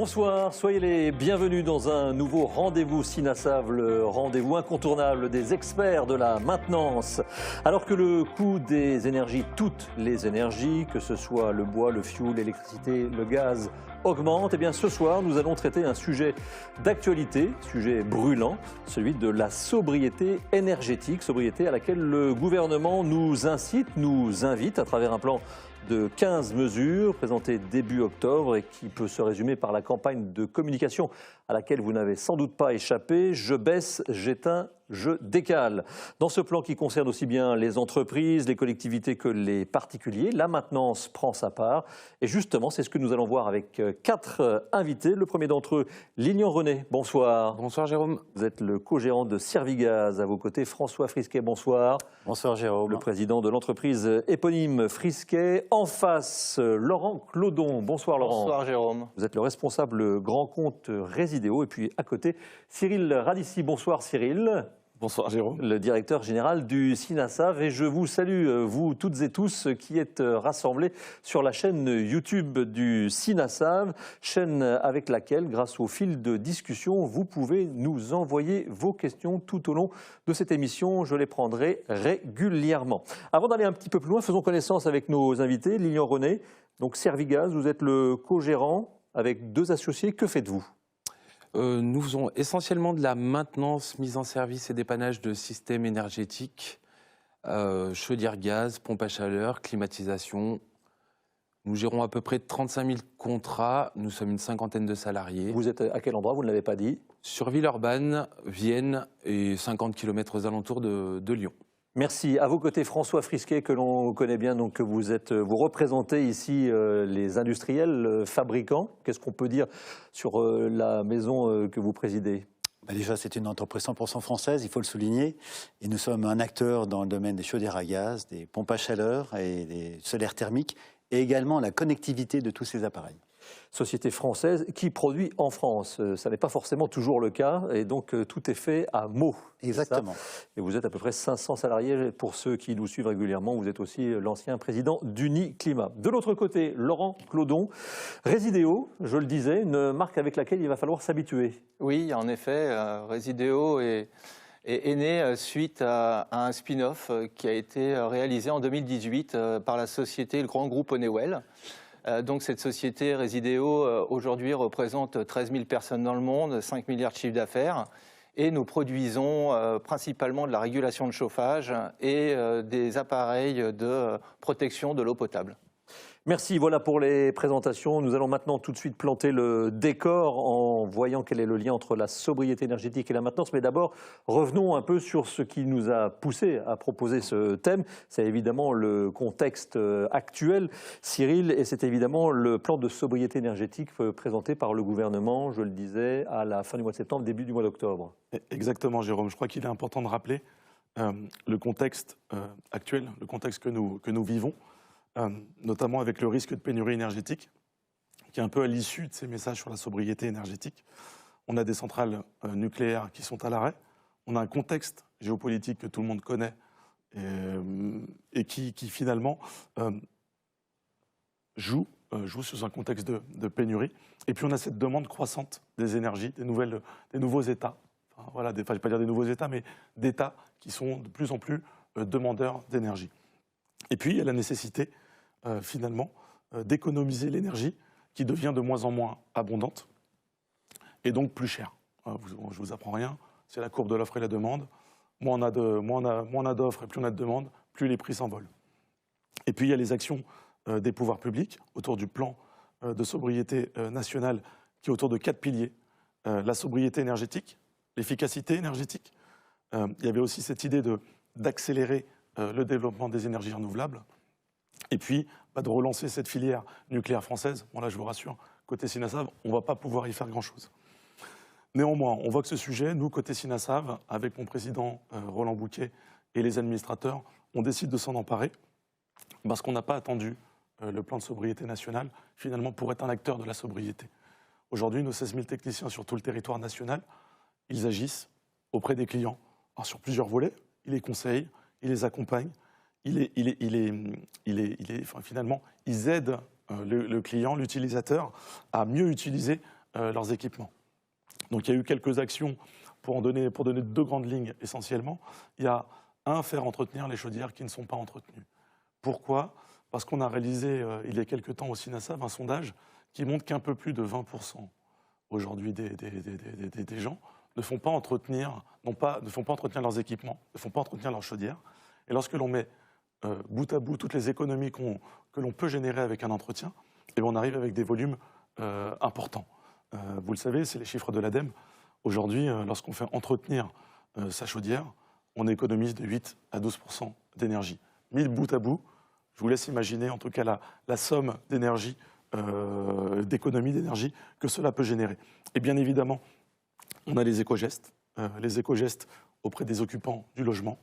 Bonsoir, soyez les bienvenus dans un nouveau rendez-vous Sinasav, le rendez-vous incontournable des experts de la maintenance. Alors que le coût des énergies, toutes les énergies, que ce soit le bois, le fioul, l'électricité, le gaz, augmente, eh bien ce soir nous allons traiter un sujet d'actualité, sujet brûlant, celui de la sobriété énergétique, sobriété à laquelle le gouvernement nous incite, nous invite à travers un plan de 15 mesures présentées début octobre et qui peut se résumer par la campagne de communication à laquelle vous n'avez sans doute pas échappé. Je baisse, j'éteins, je décale. Dans ce plan qui concerne aussi bien les entreprises, les collectivités que les particuliers, la maintenance prend sa part. Et justement, c'est ce que nous allons voir avec 4 invités. Le premier d'entre eux, Lilian René. Bonsoir. Bonsoir Jérôme. Vous êtes le co-gérant de Servigaz. À vos côtés, François Frisquet. Bonsoir. Bonsoir Jérôme. Le président de l'entreprise éponyme Frisquet. En face, Laurent Clodon. Bonsoir Laurent. Bonsoir Jérôme. Vous êtes le responsable grand compte Résidéo. Et puis à côté, Cyril Radici. Bonsoir Cyril. Bonsoir Jérôme. Le directeur général du Sinasav. Et je vous salue, vous toutes et tous qui êtes rassemblés sur la chaîne YouTube du Sinasav, chaîne avec laquelle, grâce au fil de discussion, vous pouvez nous envoyer vos questions tout au long de cette émission. Je les prendrai régulièrement. Avant d'aller un petit peu plus loin, faisons connaissance avec nos invités. Lilian René, donc Servigaz, vous êtes le co-gérant avec 2 associés. Que faites-vous ? Nous faisons essentiellement de la maintenance, mise en service et dépannage de systèmes énergétiques, chaudière gaz, pompe à chaleur, climatisation. Nous gérons à peu près 35 000 contrats, nous sommes une 50aine de salariés. Vous êtes à quel endroit? Vous ne l'avez pas dit. Sur Villeurbanne, Vienne et 50 km aux alentours de Lyon. Merci. À vos côtés, François Frisquet, que l'on connaît bien, donc vous représentez ici les industriels, fabricants. Qu'est-ce qu'on peut dire sur la maison que vous présidez? Déjà, c'est une entreprise 100% française, il faut le souligner. Et nous sommes un acteur dans le domaine des chaudières à gaz, des pompes à chaleur et des solaires thermiques, et également la connectivité de tous ces appareils. Société française qui produit en France. Ça n'est pas forcément toujours le cas et donc tout est fait à Meaux. Exactement. Et vous êtes à peu près 500 salariés. Pour ceux qui nous suivent régulièrement, vous êtes aussi l'ancien président d'Uniclimat. De l'autre côté, Laurent Clodon, Résidéo, je le disais, une marque avec laquelle il va falloir s'habituer. Oui, en effet, Résidéo est né suite à un spin-off qui a été réalisé en 2018 par la société, le grand groupe Honeywell. Donc cette société Résidéo aujourd'hui représente 13 000 personnes dans le monde, 5 milliards de chiffre d'affaires et nous produisons principalement de la régulation de chauffage et des appareils de protection de l'eau potable. Merci, voilà pour les présentations. Nous allons maintenant tout de suite planter le décor en voyant quel est le lien entre la sobriété énergétique et la maintenance. Mais d'abord, revenons un peu sur ce qui nous a poussé à proposer ce thème. C'est évidemment le contexte actuel, Cyril, et c'est évidemment le plan de sobriété énergétique présenté par le gouvernement, je le disais, à la fin du mois de septembre, début du mois d'octobre. Exactement, Jérôme. Je crois qu'il est important de rappeler le contexte actuel, le contexte que nous vivons. Notamment avec le risque de pénurie énergétique, qui est un peu à l'issue de ces messages sur la sobriété énergétique. On a des centrales nucléaires qui sont à l'arrêt, on a un contexte géopolitique que tout le monde connaît et qui finalement joue sur un contexte de pénurie. Et puis on a cette demande croissante des énergies, des nouveaux États, enfin, voilà, je ne vais pas dire des nouveaux États, mais d'États qui sont de plus en plus demandeurs d'énergie. Et puis il y a la nécessité finalement d'économiser l'énergie qui devient de moins en moins abondante et donc plus chère. Je ne vous apprends rien, c'est la courbe de l'offre et la demande. Moins on a d'offres et plus on a de demandes, plus les prix s'envolent. Et puis il y a les actions des pouvoirs publics autour du plan de sobriété nationale qui est autour de 4 piliers. La sobriété énergétique, l'efficacité énergétique. Il y avait aussi cette idée d'accélérer le développement des énergies renouvelables, et puis de relancer cette filière nucléaire française. Bon là, je vous rassure, côté Sinasav, on ne va pas pouvoir y faire grand-chose. Néanmoins, on voit que ce sujet, nous, côté Sinasav, avec mon président Roland Bouquet et les administrateurs, on décide de s'en emparer, parce qu'on n'a pas attendu le plan de sobriété nationale, finalement, pour être un acteur de la sobriété. Aujourd'hui, nos 16 000 techniciens sur tout le territoire national, ils agissent auprès des clients. Alors, sur plusieurs volets, ils les conseillent, ils les accompagnent, finalement, ils aident le client, l'utilisateur, à mieux utiliser leurs équipements. Donc il y a eu quelques actions pour donner 2 grandes lignes essentiellement. Il y a faire entretenir les chaudières qui ne sont pas entretenues. Pourquoi ? Parce qu'on a réalisé il y a quelques temps au SINASAV un sondage qui montre qu'un peu plus de 20% aujourd'hui des gens ne font pas entretenir leurs équipements, ne font pas entretenir leurs chaudières. Et lorsque l'on met bout à bout toutes les économies que l'on peut générer avec un entretien, et on arrive avec des volumes importants. Vous le savez, c'est les chiffres de l'ADEME. Aujourd'hui, lorsqu'on fait entretenir sa chaudière, on économise de 8 à 12% d'énergie. Mis bout à bout, je vous laisse imaginer en tout cas la somme d'énergie, d'économie d'énergie que cela peut générer. Et bien évidemment, on a les éco-gestes auprès des occupants du logement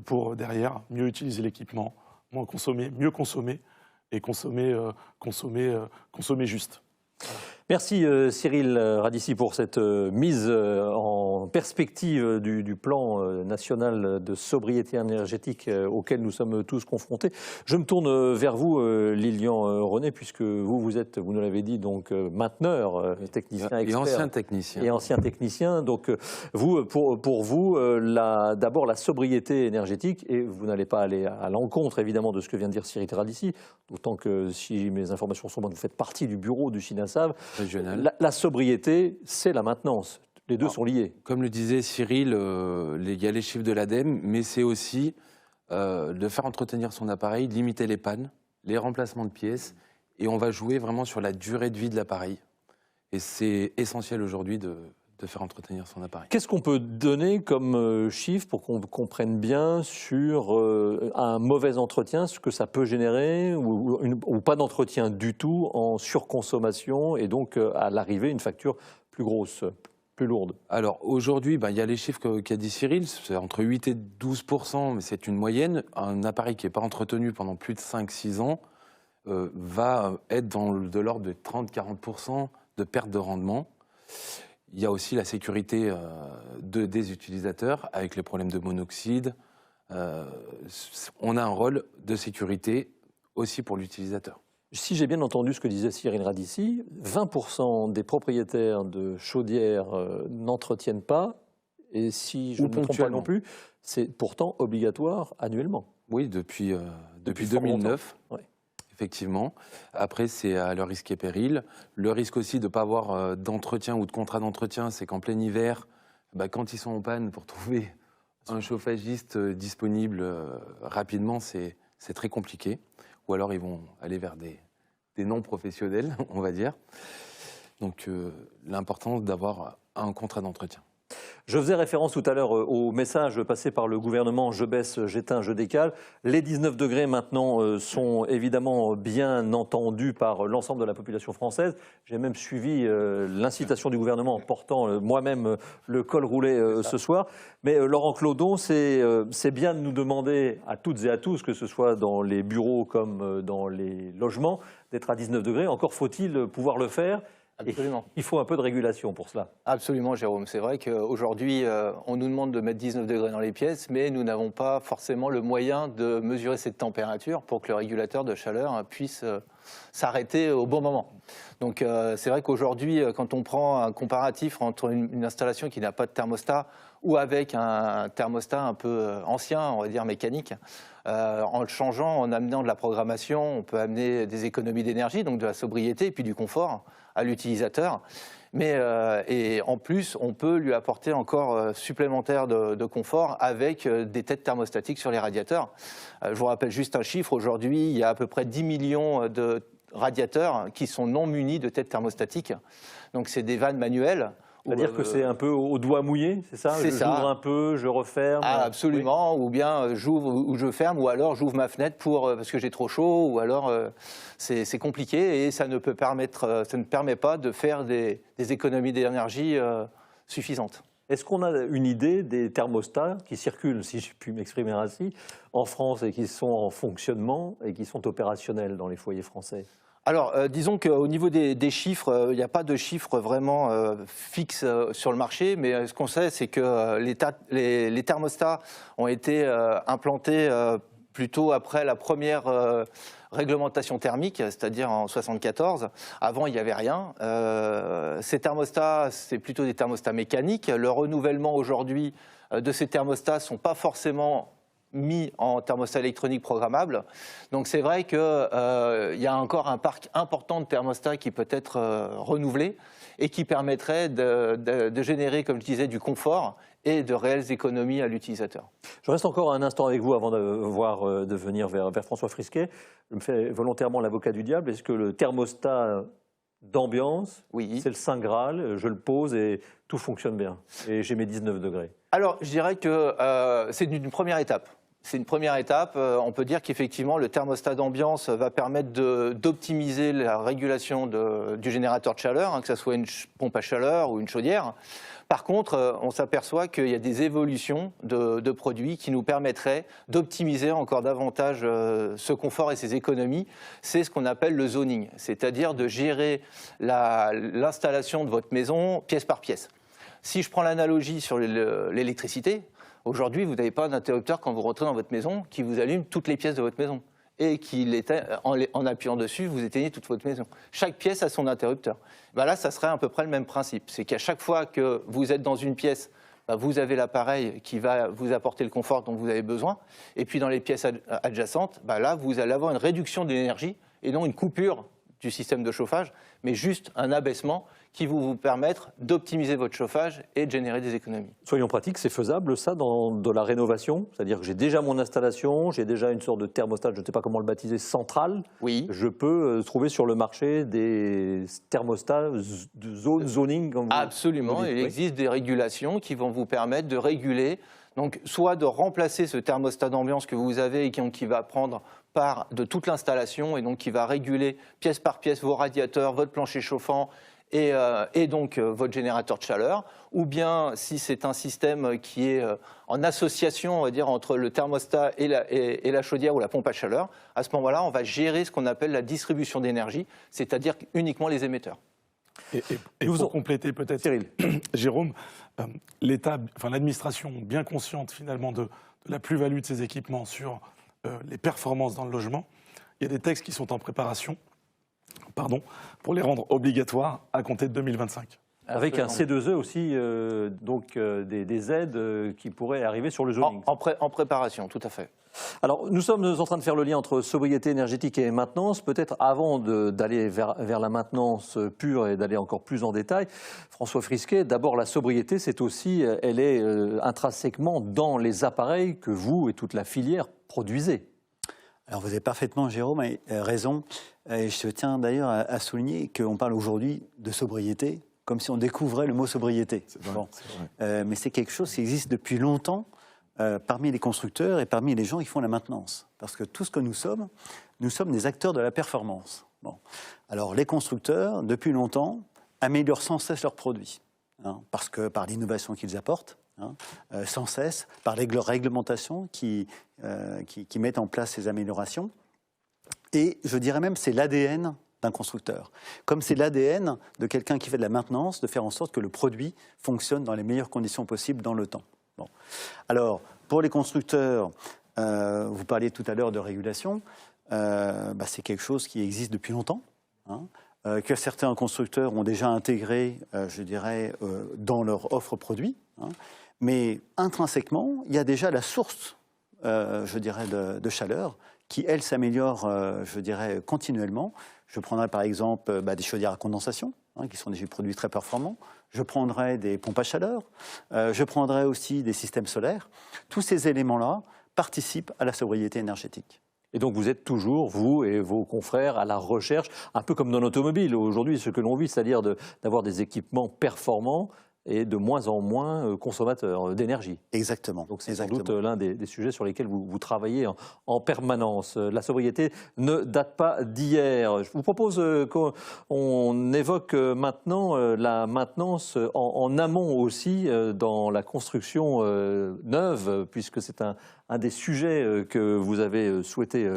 pour derrière mieux utiliser l'équipement, mieux consommer et consommer juste. Merci Cyril Radici pour cette mise en perspective du plan national de sobriété énergétique auquel nous sommes tous confrontés. Je me tourne vers vous, Lilian René, puisque vous êtes, vous nous l'avez dit, donc mainteneur, technicien, expert. Et ancien technicien. Donc vous, pour vous, d'abord la sobriété énergétique, et vous n'allez pas aller à l'encontre évidemment de ce que vient de dire Cyril Radici, d'autant que si mes informations sont bonnes, vous faites partie du bureau du SINASAV. La sobriété, c'est la maintenance. Les deux sont liés. Comme le disait Cyril, il y a les chiffres de l'ADEME, mais c'est aussi de faire entretenir son appareil, limiter les pannes, les remplacements de pièces, et on va jouer vraiment sur la durée de vie de l'appareil. Et c'est essentiel aujourd'hui de faire entretenir son appareil. Qu'est-ce qu'on peut donner comme chiffre pour qu'on comprenne bien sur un mauvais entretien, ce que ça peut générer, ou pas d'entretien du tout en surconsommation, et donc à l'arrivée une facture plus grosse, plus lourde? Alors aujourd'hui, il y a les chiffres qu'a dit Cyril, c'est entre 8 et 12%, mais c'est une moyenne. Un appareil qui n'est pas entretenu pendant plus de 5-6 ans va être de l'ordre de 30-40% de perte de rendement. Il y a aussi la sécurité des utilisateurs avec les problèmes de monoxyde. On a un rôle de sécurité aussi pour l'utilisateur. Si j'ai bien entendu ce que disait Cyril Radici, 20% des propriétaires de chaudières n'entretiennent pas, et si je ne me trompe pas non plus, c'est pourtant obligatoire annuellement. Oui, depuis 2009. Ouais. Effectivement. Après, c'est à leur risque et péril. Le risque aussi de ne pas avoir d'entretien ou de contrat d'entretien, c'est qu'en plein hiver, quand ils sont en panne, pour trouver un chauffagiste disponible rapidement, c'est très compliqué. Ou alors, ils vont aller vers des non-professionnels, on va dire. Donc, l'importance d'avoir un contrat d'entretien. Je faisais référence tout à l'heure au message passé par le gouvernement « Je baisse, j'éteins, je décale ». Les 19 degrés maintenant sont évidemment bien entendus par l'ensemble de la population française. J'ai même suivi l'incitation du gouvernement en portant moi-même le col roulé ce soir. Mais Laurent Clodon, c'est bien de nous demander à toutes et à tous, que ce soit dans les bureaux comme dans les logements, d'être à 19 degrés. Encore faut-il pouvoir le faire. Absolument. Il faut un peu de régulation pour cela. Absolument, Jérôme. C'est vrai qu'aujourd'hui, on nous demande de mettre 19 degrés dans les pièces, mais nous n'avons pas forcément le moyen de mesurer cette température pour que le régulateur de chaleur puisse s'arrêter au bon moment. Donc c'est vrai qu'aujourd'hui, quand on prend un comparatif entre une installation qui n'a pas de thermostat ou avec un thermostat un peu ancien, on va dire mécanique, en le changeant, en amenant de la programmation, on peut amener des économies d'énergie, donc de la sobriété et puis du confort à l'utilisateur. Et en plus, on peut lui apporter encore supplémentaire de confort avec des têtes thermostatiques sur les radiateurs. Je vous rappelle juste un chiffre. Aujourd'hui, il y a à peu près 10 millions de radiateurs qui sont non munis de têtes thermostatiques. Donc, c'est des vannes manuelles. C'est-à-dire que c'est un peu au doigt mouillé, c'est ça? C'est ça. J'ouvre un peu, je referme. Ah, absolument, oui. Ou bien j'ouvre ou je ferme, ou alors j'ouvre ma fenêtre parce que j'ai trop chaud, ou alors c'est compliqué et ça ne permet pas de faire des économies d'énergie suffisantes. Est-ce qu'on a une idée des thermostats qui circulent, si je puis m'exprimer ainsi, en France et qui sont en fonctionnement et qui sont opérationnels dans les foyers français? Alors, disons qu'au niveau des chiffres, il n'y a pas de chiffres vraiment fixes sur le marché, mais ce qu'on sait, c'est que les thermostats ont été implantés plutôt après la première réglementation thermique, c'est-à-dire en 1974. Avant, il n'y avait rien. Ces thermostats, c'est plutôt des thermostats mécaniques. Le renouvellement aujourd'hui de ces thermostats ne sont pas forcément mis en thermostat électronique programmable. Donc c'est vrai qu'il y a encore un parc important de thermostats qui peut être renouvelé et qui permettrait de générer, comme je disais, du confort et de réelles économies à l'utilisateur. Je reste encore un instant avec vous avant de venir vers François Frisquet. Je me fais volontairement l'avocat du diable. Est-ce que le thermostat d'ambiance, Oui. c'est le Saint Graal, je le pose et tout fonctionne bien. Et j'ai mes 19 degrés. Alors, je dirais que c'est une première étape. C'est une première étape. On peut dire qu'effectivement, le thermostat d'ambiance va permettre d'optimiser la régulation du générateur de chaleur, hein, que ce soit une pompe à chaleur ou une chaudière. Par contre, on s'aperçoit qu'il y a des évolutions de produits qui nous permettraient d'optimiser encore davantage ce confort et ces économies. C'est ce qu'on appelle le zoning, c'est-à-dire de gérer l'installation de votre maison pièce par pièce. Si je prends l'analogie sur l'électricité, aujourd'hui, vous n'avez pas d'interrupteur quand vous rentrez dans votre maison qui vous allume toutes les pièces de votre maison et en appuyant dessus, vous éteignez toute votre maison. Chaque pièce a son interrupteur. Ben là, ça serait à peu près le même principe. C'est qu'à chaque fois que vous êtes dans une pièce, ben vous avez l'appareil qui va vous apporter le confort dont vous avez besoin. Et puis dans les pièces adjacentes, ben là, vous allez avoir une réduction de l'énergie et non une coupure du système de chauffage, mais juste un abaissement qui va vous permettre d'optimiser votre chauffage et de générer des économies. Soyons pratiques, c'est faisable ça dans de la rénovation? C'est-à-dire que j'ai déjà mon installation, j'ai déjà une sorte de thermostat, je ne sais pas comment le baptiser, central. Oui. Je peux trouver sur le marché des thermostats de zoning comme Absolument, vous dites, il oui. existe des régulations qui vont vous permettre de réguler, donc soit de remplacer ce thermostat d'ambiance que vous avez et qui va prendre part de toute l'installation et donc qui va réguler pièce par pièce vos radiateurs, votre plancher chauffant et donc votre générateur de chaleur, ou bien si c'est un système qui est en association, on va dire, entre le thermostat et la chaudière ou la pompe à chaleur, à ce moment-là, on va gérer ce qu'on appelle la distribution d'énergie, c'est-à-dire uniquement les émetteurs. Et pour compléter peut-être, Cyril. Jérôme, l'administration bien consciente finalement de la plus-value de ces équipements sur les performances dans le logement, il y a des textes qui sont en préparation pour les rendre obligatoires à compter de 2025. Avec un C2E aussi, des aides qui pourraient arriver sur le zoning. En préparation, tout à fait. Alors, nous sommes en train de faire le lien entre sobriété énergétique et maintenance. Peut-être avant d'aller vers la maintenance pure et d'aller encore plus en détail, François Frisquet, d'abord la sobriété, elle est intrinsèquement dans les appareils que vous et toute la filière produisez. Alors vous avez parfaitement, Jérôme, raison. Et je tiens d'ailleurs à souligner qu'on parle aujourd'hui de sobriété comme si on découvrait le mot sobriété. C'est vrai, bon. c'est vrai. Mais c'est quelque chose qui existe depuis longtemps parmi les constructeurs et parmi les gens qui font la maintenance. Parce que tout ce que nous sommes des acteurs de la performance. Bon. Alors les constructeurs, depuis longtemps, améliorent sans cesse leurs produits. Parce que par l'innovation qu'ils apportent, sans cesse, par les réglementations qui mettent en place ces améliorations. Et je dirais même c'est l'ADN d'un constructeur. Comme c'est l'ADN de quelqu'un qui fait de la maintenance, de faire en sorte que le produit fonctionne dans les meilleures conditions possibles dans le temps. Bon. Alors, pour les constructeurs, vous parliez tout à l'heure de régulation, c'est quelque chose qui existe depuis longtemps, que certains constructeurs ont déjà intégré, je dirais, dans leur offre produit. Mais intrinsèquement, il y a déjà la source, je dirais, de chaleur qui, elle, s'améliore, je dirais, continuellement. Je prendrai par exemple des chaudières à condensation, qui sont des produits très performants. Je prendrai des pompes à chaleur. Je prendrai aussi des systèmes solaires. Tous ces éléments-là participent à la sobriété énergétique. Et donc vous êtes toujours, vous et vos confrères, à la recherche, un peu comme dans l'automobile aujourd'hui, ce que l'on vit, c'est-à-dire d'avoir des équipements performants et de moins en moins consommateurs d'énergie. Exactement. Donc c'est sans doute l'un des sujets sur lesquels vous travaillez en permanence. La sobriété ne date pas d'hier. Je vous propose qu'on évoque maintenant la maintenance en amont aussi dans la construction neuve, puisque c'est un des sujets que vous avez souhaité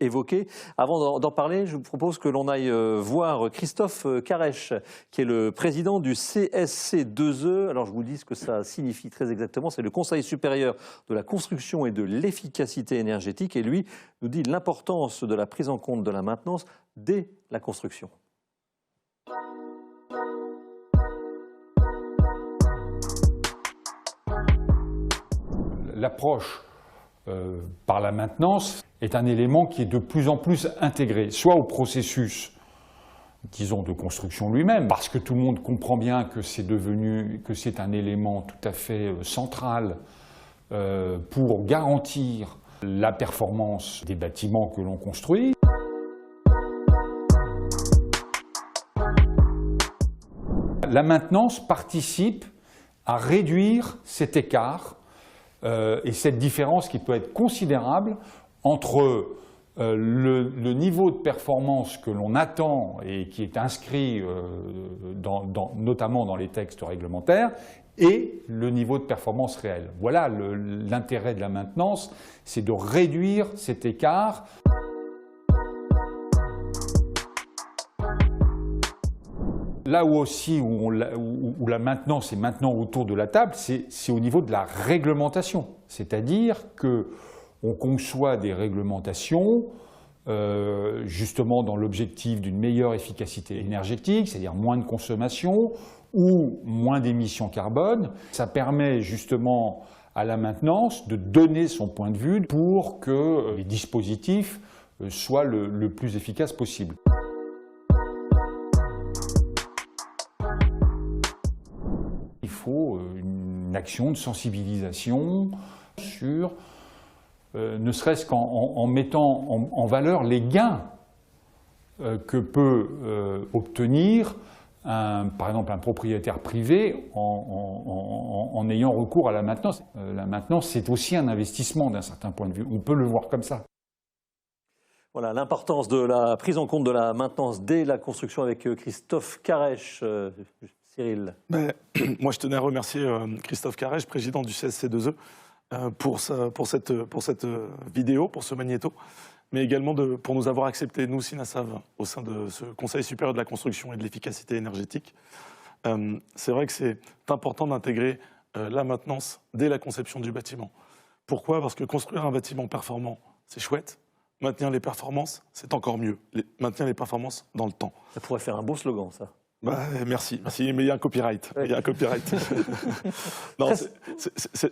évoquer. Avant d'en parler, je vous propose que l'on aille voir Christophe Carèche, qui est le président du CSC2E C2E. Alors je vous dis ce que ça signifie très exactement. C'est le Conseil supérieur de la construction et de l'efficacité énergétique. Et lui nous dit l'importance de la prise en compte de la maintenance dès la construction. L'approche par la maintenance est un élément qui est de plus en plus intégré, soit au processus, disons, de construction lui-même, parce que tout le monde comprend bien que c'est un élément tout à fait central pour garantir la performance des bâtiments que l'on construit. La maintenance participe à réduire cet écart et cette différence qui peut être considérable entre le niveau de performance que l'on attend et qui est inscrit notamment dans les textes réglementaires et le niveau de performance réel. Voilà l'intérêt de la maintenance, c'est de réduire cet écart. Là aussi où la maintenance est maintenant autour de la table, c'est au niveau de la réglementation. C'est-à-dire qu'on conçoit des réglementations justement dans l'objectif d'une meilleure efficacité énergétique, c'est-à-dire moins de consommation ou moins d'émissions carbone. Ça permet justement à la maintenance de donner son point de vue pour que les dispositifs soient le plus efficaces possible. Il faut une action de sensibilisation sur, ne serait-ce qu'en mettant en valeur les gains que peut obtenir, par exemple, un propriétaire privé en ayant recours à la maintenance. La maintenance, c'est aussi un investissement d'un certain point de vue. On peut le voir comme ça. Voilà l'importance de la prise en compte de la maintenance dès la construction avec Christophe Carèche. Cyril. Moi, je tenais à remercier Christophe Carèche, président du CSC2E, pour cette vidéo, pour ce magnéto, mais également pour nous avoir accepté, nous, Sinasav, au sein de ce Conseil supérieur de la construction et de l'efficacité énergétique. C'est vrai que c'est important d'intégrer la maintenance dès la conception du bâtiment. Pourquoi? Parce que construire un bâtiment performant, c'est chouette. Maintenir les performances, c'est encore mieux. Maintenir les performances dans le temps. Ça pourrait faire un beau slogan, ça. Merci, mais il y a un copyright. Il y a un copyright. Non,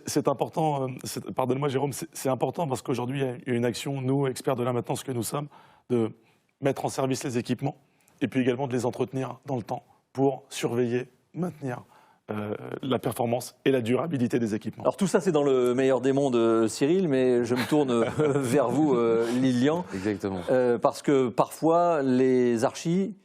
c'est important, pardonne-moi Jérôme, c'est important parce qu'aujourd'hui, il y a une action, nous, experts de la maintenance que nous sommes, de mettre en service les équipements et puis également de les entretenir dans le temps pour surveiller, maintenir la performance et la durabilité des équipements. Alors tout ça, c'est dans le meilleur des mondes, Cyril, mais je me tourne vers vous, Lilian. Exactement. Parce que parfois, les archis,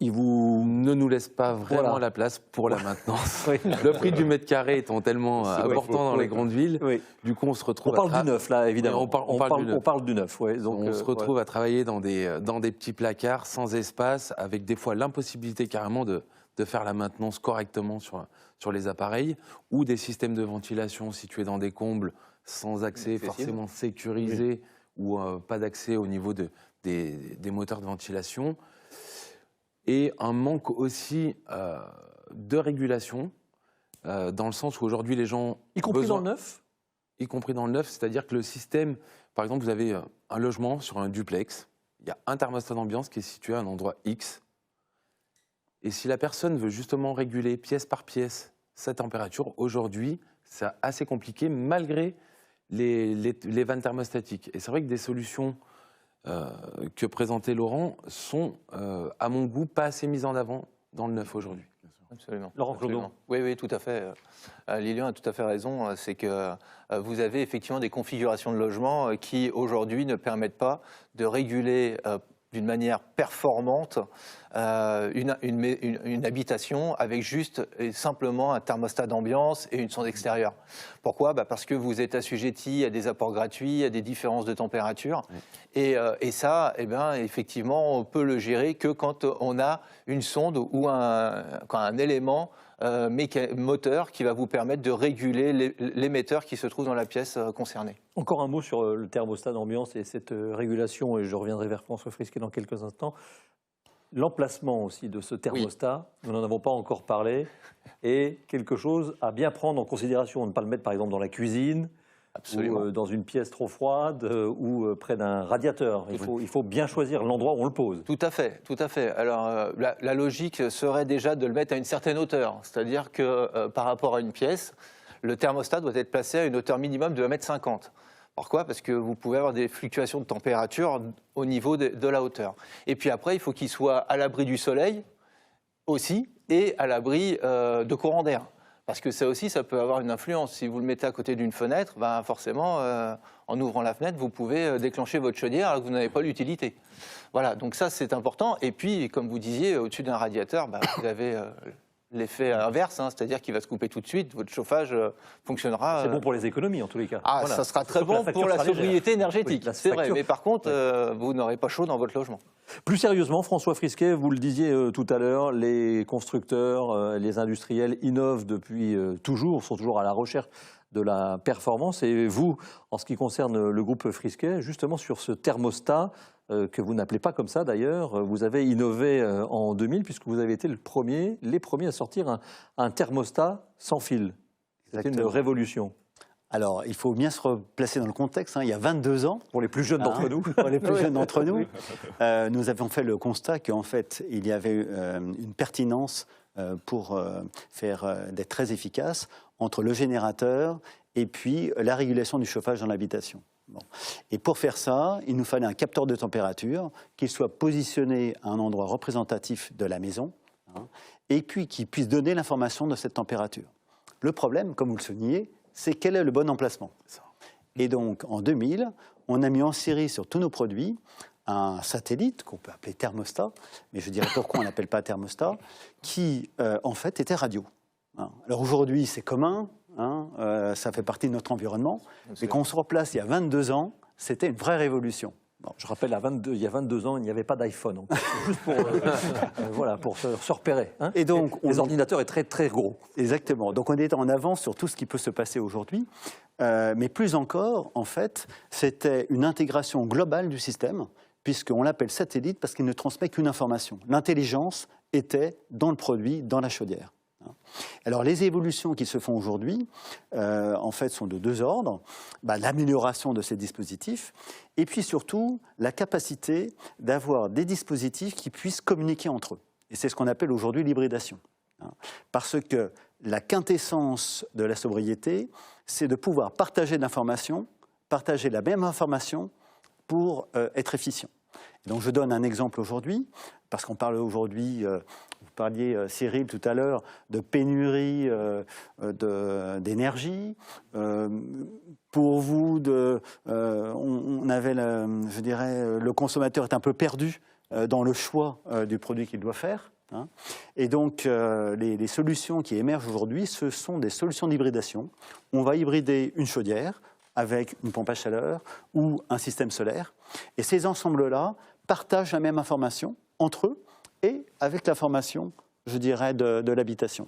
ils ne nous laissent pas vraiment la place pour la maintenance. Oui. Le prix du mètre carré étant tellement important dans les grandes villes, du coup on se retrouve on parle du neuf là, évidemment. On parle du neuf. Ouais. Donc, on se retrouve à travailler dans des petits placards sans espace, avec des fois l'impossibilité carrément de faire la maintenance correctement sur les appareils, ou des systèmes de ventilation situés dans des combles sans accès forcément sécurisé, ou pas d'accès au niveau des moteurs de ventilation. Et un manque aussi de régulation, dans le sens où aujourd'hui les gens... Y compris dans le neuf? Y compris dans le neuf, c'est-à-dire que le système, par exemple, vous avez un logement sur un duplex, il y a un thermostat d'ambiance qui est situé à un endroit X, et si la personne veut justement réguler pièce par pièce sa température, aujourd'hui, c'est assez compliqué malgré les vannes thermostatiques. Et c'est vrai que des solutions que présentait Laurent sont, à mon goût, pas assez mises en avant dans le neuf aujourd'hui. Absolument. Laurent Clodon. Oui, tout à fait. Lilian a tout à fait raison. C'est que vous avez effectivement des configurations de logements qui, aujourd'hui, ne permettent pas de réguler d'une manière performante une habitation avec juste et simplement un thermostat d'ambiance et une sonde extérieure. Pourquoi? Parce que vous êtes assujetti à des apports gratuits, à des différences de température. Oui. Et ça, effectivement, on peut le gérer que quand on a une sonde ou un élément moteur qui va vous permettre de réguler l'émetteur qui se trouve dans la pièce concernée. Encore un mot sur le thermostat d'ambiance et cette régulation, et je reviendrai vers François Frisquet dans quelques instants. L'emplacement aussi de ce thermostat, nous n'en avons pas encore parlé, est quelque chose à bien prendre en considération. Ne pas le mettre par exemple dans la cuisine, ou dans une pièce trop froide, ou près d'un radiateur. Il faut bien choisir l'endroit où on le pose. Tout à fait, tout à fait. Alors la logique serait déjà de le mettre à une certaine hauteur, c'est-à-dire que par rapport à une pièce, le thermostat doit être placé à une hauteur minimum de 1,50 m. Pourquoi ? Parce que vous pouvez avoir des fluctuations de température au niveau de la hauteur. Et puis après, il faut qu'il soit à l'abri du soleil aussi et à l'abri de courants d'air. Parce que ça aussi, ça peut avoir une influence. Si vous le mettez à côté d'une fenêtre, ben forcément, en ouvrant la fenêtre, vous pouvez déclencher votre chaudière alors que vous n'avez pas l'utilité. Voilà, donc ça, c'est important. Et puis, comme vous disiez, au-dessus d'un radiateur, ben, vous avez l'effet inverse, hein, c'est-à-dire qu'il va se couper tout de suite, votre chauffage fonctionnera. C'est bon pour les économies en tous les cas. Ah, voilà. Ça sera très bon pour la sobriété énergétique, oui, c'est vrai, mais par contre, vous n'aurez pas chaud dans votre logement. Plus sérieusement, François Frisquet, vous le disiez tout à l'heure, les constructeurs, les industriels innovent depuis toujours, sont toujours à la recherche de la performance. Et vous, en ce qui concerne le groupe Frisquet, justement sur ce thermostat, que vous n'appelez pas comme ça d'ailleurs, vous avez innové en 2000 puisque vous avez été les premiers à sortir un thermostat sans fil. C'était une révolution. Alors, il faut bien se replacer dans le contexte. Hein. Il y a 22 ans, pour les plus jeunes d'entre nous, pour les plus jeunes d'entre nous, nous avions fait le constat qu'en fait, il y avait une pertinence pour d'être très efficace entre le générateur et puis la régulation du chauffage dans l'habitation. Bon. Et pour faire ça, il nous fallait un capteur de température qui soit positionné à un endroit représentatif de la maison, hein, et puis qui puisse donner l'information de cette température. Le problème, comme vous le soulignez, c'est quel est le bon emplacement. Et donc, en 2000, on a mis en série sur tous nos produits un satellite qu'on peut appeler thermostat, mais je dirais pourquoi on ne l'appelle pas thermostat, qui en fait était radio. Hein. Alors aujourd'hui, c'est commun. Hein, ça fait partie de notre environnement. Mais quand on se replace il y a 22 ans, c'était une vraie révolution. Bon, je rappelle, il y a 22 ans, il n'y avait pas d'iPhone. Juste pour, voilà, pour se repérer. Hein. Et donc, les ordinateurs étaient très, très gros. Exactement. Donc on est en avance sur tout ce qui peut se passer aujourd'hui. Mais plus encore, en fait, c'était une intégration globale du système, puisqu'on l'appelle satellite parce qu'il ne transmet qu'une information. L'intelligence était dans le produit, dans la chaudière. Alors les évolutions qui se font aujourd'hui, en fait, sont de deux ordres. L'amélioration de ces dispositifs et puis surtout la capacité d'avoir des dispositifs qui puissent communiquer entre eux. Et c'est ce qu'on appelle aujourd'hui l'hybridation. Parce que la quintessence de la sobriété, c'est de pouvoir partager de l'information, partager la même information pour être efficient. Et donc je donne un exemple aujourd'hui, parce qu'on parle aujourd'hui, vous parliez Cyril tout à l'heure, de pénurie d'énergie. Pour vous, on avait, je dirais, le consommateur est un peu perdu dans le choix du produit qu'il doit faire. Hein. Et donc les solutions qui émergent aujourd'hui, ce sont des solutions d'hybridation. On va hybrider une chaudière avec une pompe à chaleur ou un système solaire. Et ces ensembles-là partagent la même information entre eux et avec l'information, je dirais, de l'habitation.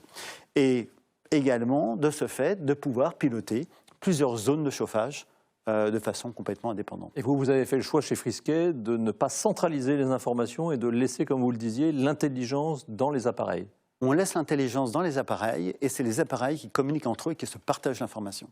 Et également, de ce fait, de pouvoir piloter plusieurs zones de chauffage de façon complètement indépendante. Et vous avez fait le choix chez Frisquet de ne pas centraliser les informations et de laisser, comme vous le disiez, l'intelligence dans les appareils. On laisse l'intelligence dans les appareils et c'est les appareils qui communiquent entre eux et qui se partagent l'information.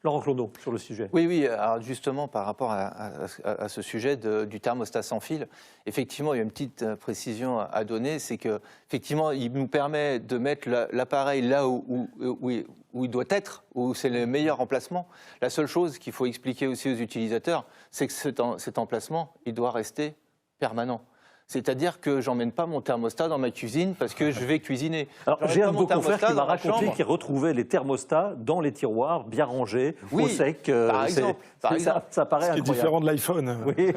Laurent Clondeau, sur le sujet. Oui, alors justement, par rapport à ce sujet du thermostat sans fil, effectivement, il y a une petite précision à donner, c'est qu'effectivement, il nous permet de mettre l'appareil là où il doit être, où c'est le meilleur emplacement. La seule chose qu'il faut expliquer aussi aux utilisateurs, c'est que cet emplacement, il doit rester permanent. C'est-à-dire que j'emmène pas mon thermostat dans ma cuisine parce que je vais cuisiner. Alors, j'ai un de vos confrères qui m'a raconté qu'il retrouvait les thermostats dans les tiroirs, bien rangés, au sec. Par exemple. Ça paraît incroyable. Ce qui est différent de l'iPhone. Oui.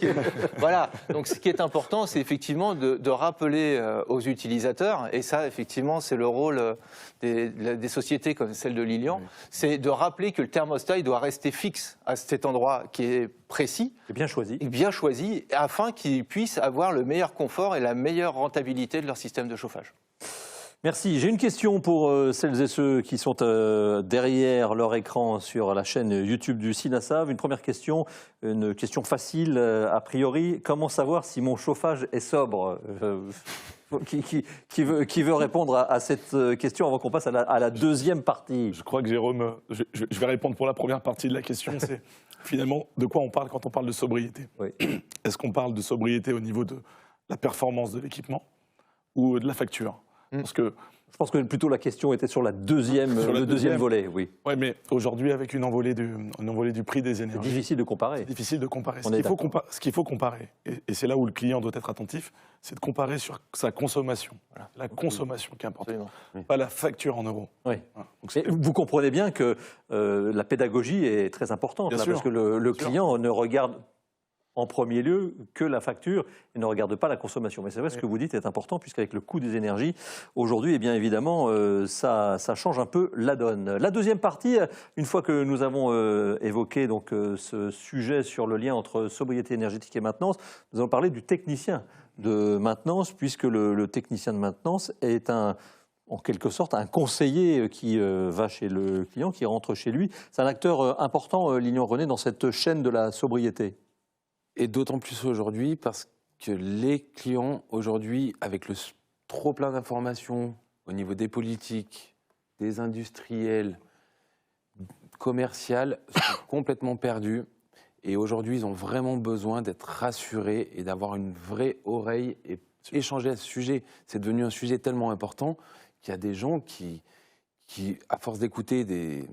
Voilà. Donc, ce qui est important, c'est effectivement de rappeler aux utilisateurs, et ça, effectivement, c'est le rôle des sociétés comme celle de Lilian, c'est de rappeler que le thermostat, il doit rester fixe à cet endroit qui est précis. Et bien choisi. Et bien choisi, afin qu'ils puissent avoir le meilleur confort et la meilleure rentabilité de leur système de chauffage. Merci. J'ai une question pour celles et ceux qui sont derrière leur écran sur la chaîne YouTube du Sinasav. Une première question, une question facile a priori. Comment savoir si mon chauffage est sobre qui veut répondre à cette question avant qu'on passe à la deuxième partie? Je crois que Jérôme, je vais répondre pour la première partie de la question. C'est finalement de quoi on parle quand on parle de sobriété. Oui. Est-ce qu'on parle de sobriété au niveau de la performance de l'équipement ou de la facture? Parce que Je pense que plutôt la question était sur le deuxième volet, oui. ouais, mais aujourd'hui, avec une envolée du prix des C'est énergies, difficile de comparer. c'est difficile de comparer. On Ce est qu'il faut comparer, et c'est là où le client doit être attentif, c'est de comparer sur sa consommation. La consommation qui est importante, pas la facture en euros. Oui. Voilà. Donc, Mais vous comprenez bien que la pédagogie est très importante, Bien là, sûr, parce que le bien sûr. client ne regarde en premier lieu que la facture et ne regarde pas la consommation. Mais c'est vrai, ce que vous dites est important, puisqu'avec le coût des énergies, aujourd'hui, eh bien évidemment, ça change un peu la donne. La deuxième partie, une fois que nous avons évoqué donc, ce sujet sur le lien entre sobriété énergétique et maintenance, nous allons parler du technicien de maintenance, puisque le technicien de maintenance est en quelque sorte un conseiller qui va chez le client, qui rentre chez lui. C'est un acteur important, Lilian René, dans cette chaîne de la sobriété. Et d'autant plus aujourd'hui parce que les clients, aujourd'hui, avec le trop plein d'informations au niveau des politiques, des industriels, commerciales, sont complètement perdus. Et aujourd'hui, ils ont vraiment besoin d'être rassurés et d'avoir une vraie oreille et échanger à ce sujet. C'est devenu un sujet tellement important qu'il y a des gens qui à force d'écouter des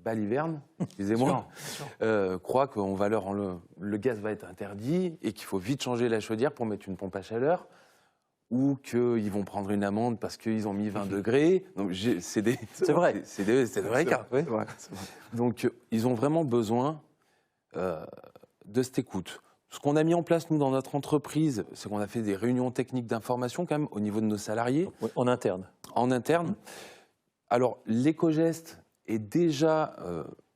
balivernes, excusez-moi, croient que le gaz va être interdit et qu'il faut vite changer la chaudière pour mettre une pompe à chaleur, ou qu'ils vont prendre une amende parce qu'ils ont mis 20 degrés. Donc c'est vrai. C'est de vrais cas. c'est vrai. Donc ils ont vraiment besoin de cette écoute. Ce qu'on a mis en place, nous, dans notre entreprise, c'est qu'on a fait des réunions techniques d'information quand même au niveau de nos salariés. Oui, en interne. En interne. Alors, l'éco-geste est déjà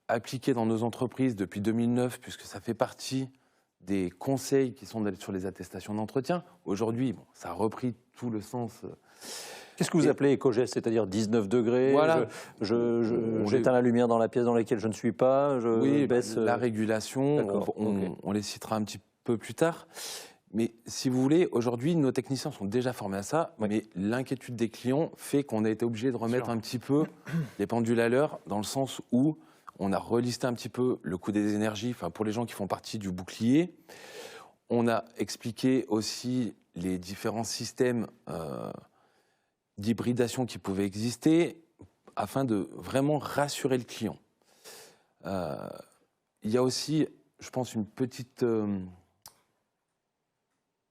appliqué dans nos entreprises depuis 2009, puisque ça fait partie des conseils qui sont sur les attestations d'entretien. Aujourd'hui, bon, ça a repris tout le sens. Qu'est-ce que vous appelez éco-geste? C'est-à-dire 19 degrés, Voilà. j'éteins la lumière dans la pièce dans laquelle je ne suis pas, je baisse... la régulation, D'accord, on les citera un petit peu plus tard. Mais si vous voulez, aujourd'hui, nos techniciens sont déjà formés à ça, mais l'inquiétude des clients fait qu'on a été obligé de remettre un petit peu les pendules à l'heure, dans le sens où on a relisté un petit peu le coût des énergies, enfin, pour les gens qui font partie du bouclier. On a expliqué aussi les différents systèmes d'hybridation qui pouvaient exister, afin de vraiment rassurer le client. Il y a aussi, je pense, une petite...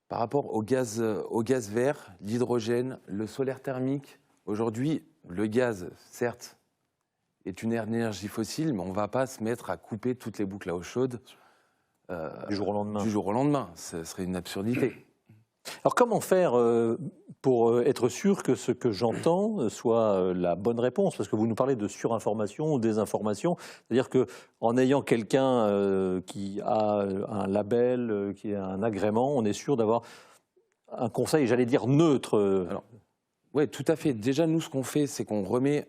par rapport au gaz vert, l'hydrogène, le solaire thermique, aujourd'hui, le gaz, certes, est une énergie fossile, mais on ne va pas se mettre à couper toutes les boucles à eau chaude du jour au lendemain. Du jour au lendemain. Ce serait une absurdité. Alors comment faire pour être sûr que ce que j'entends soit la bonne réponse? Parce que vous nous parlez de surinformation ou désinformation. C'est-à-dire qu'en ayant quelqu'un qui a un label, qui a un agrément, on est sûr d'avoir un conseil, j'allais dire, neutre. Oui, tout à fait. Déjà, nous, ce qu'on fait, c'est qu'on remet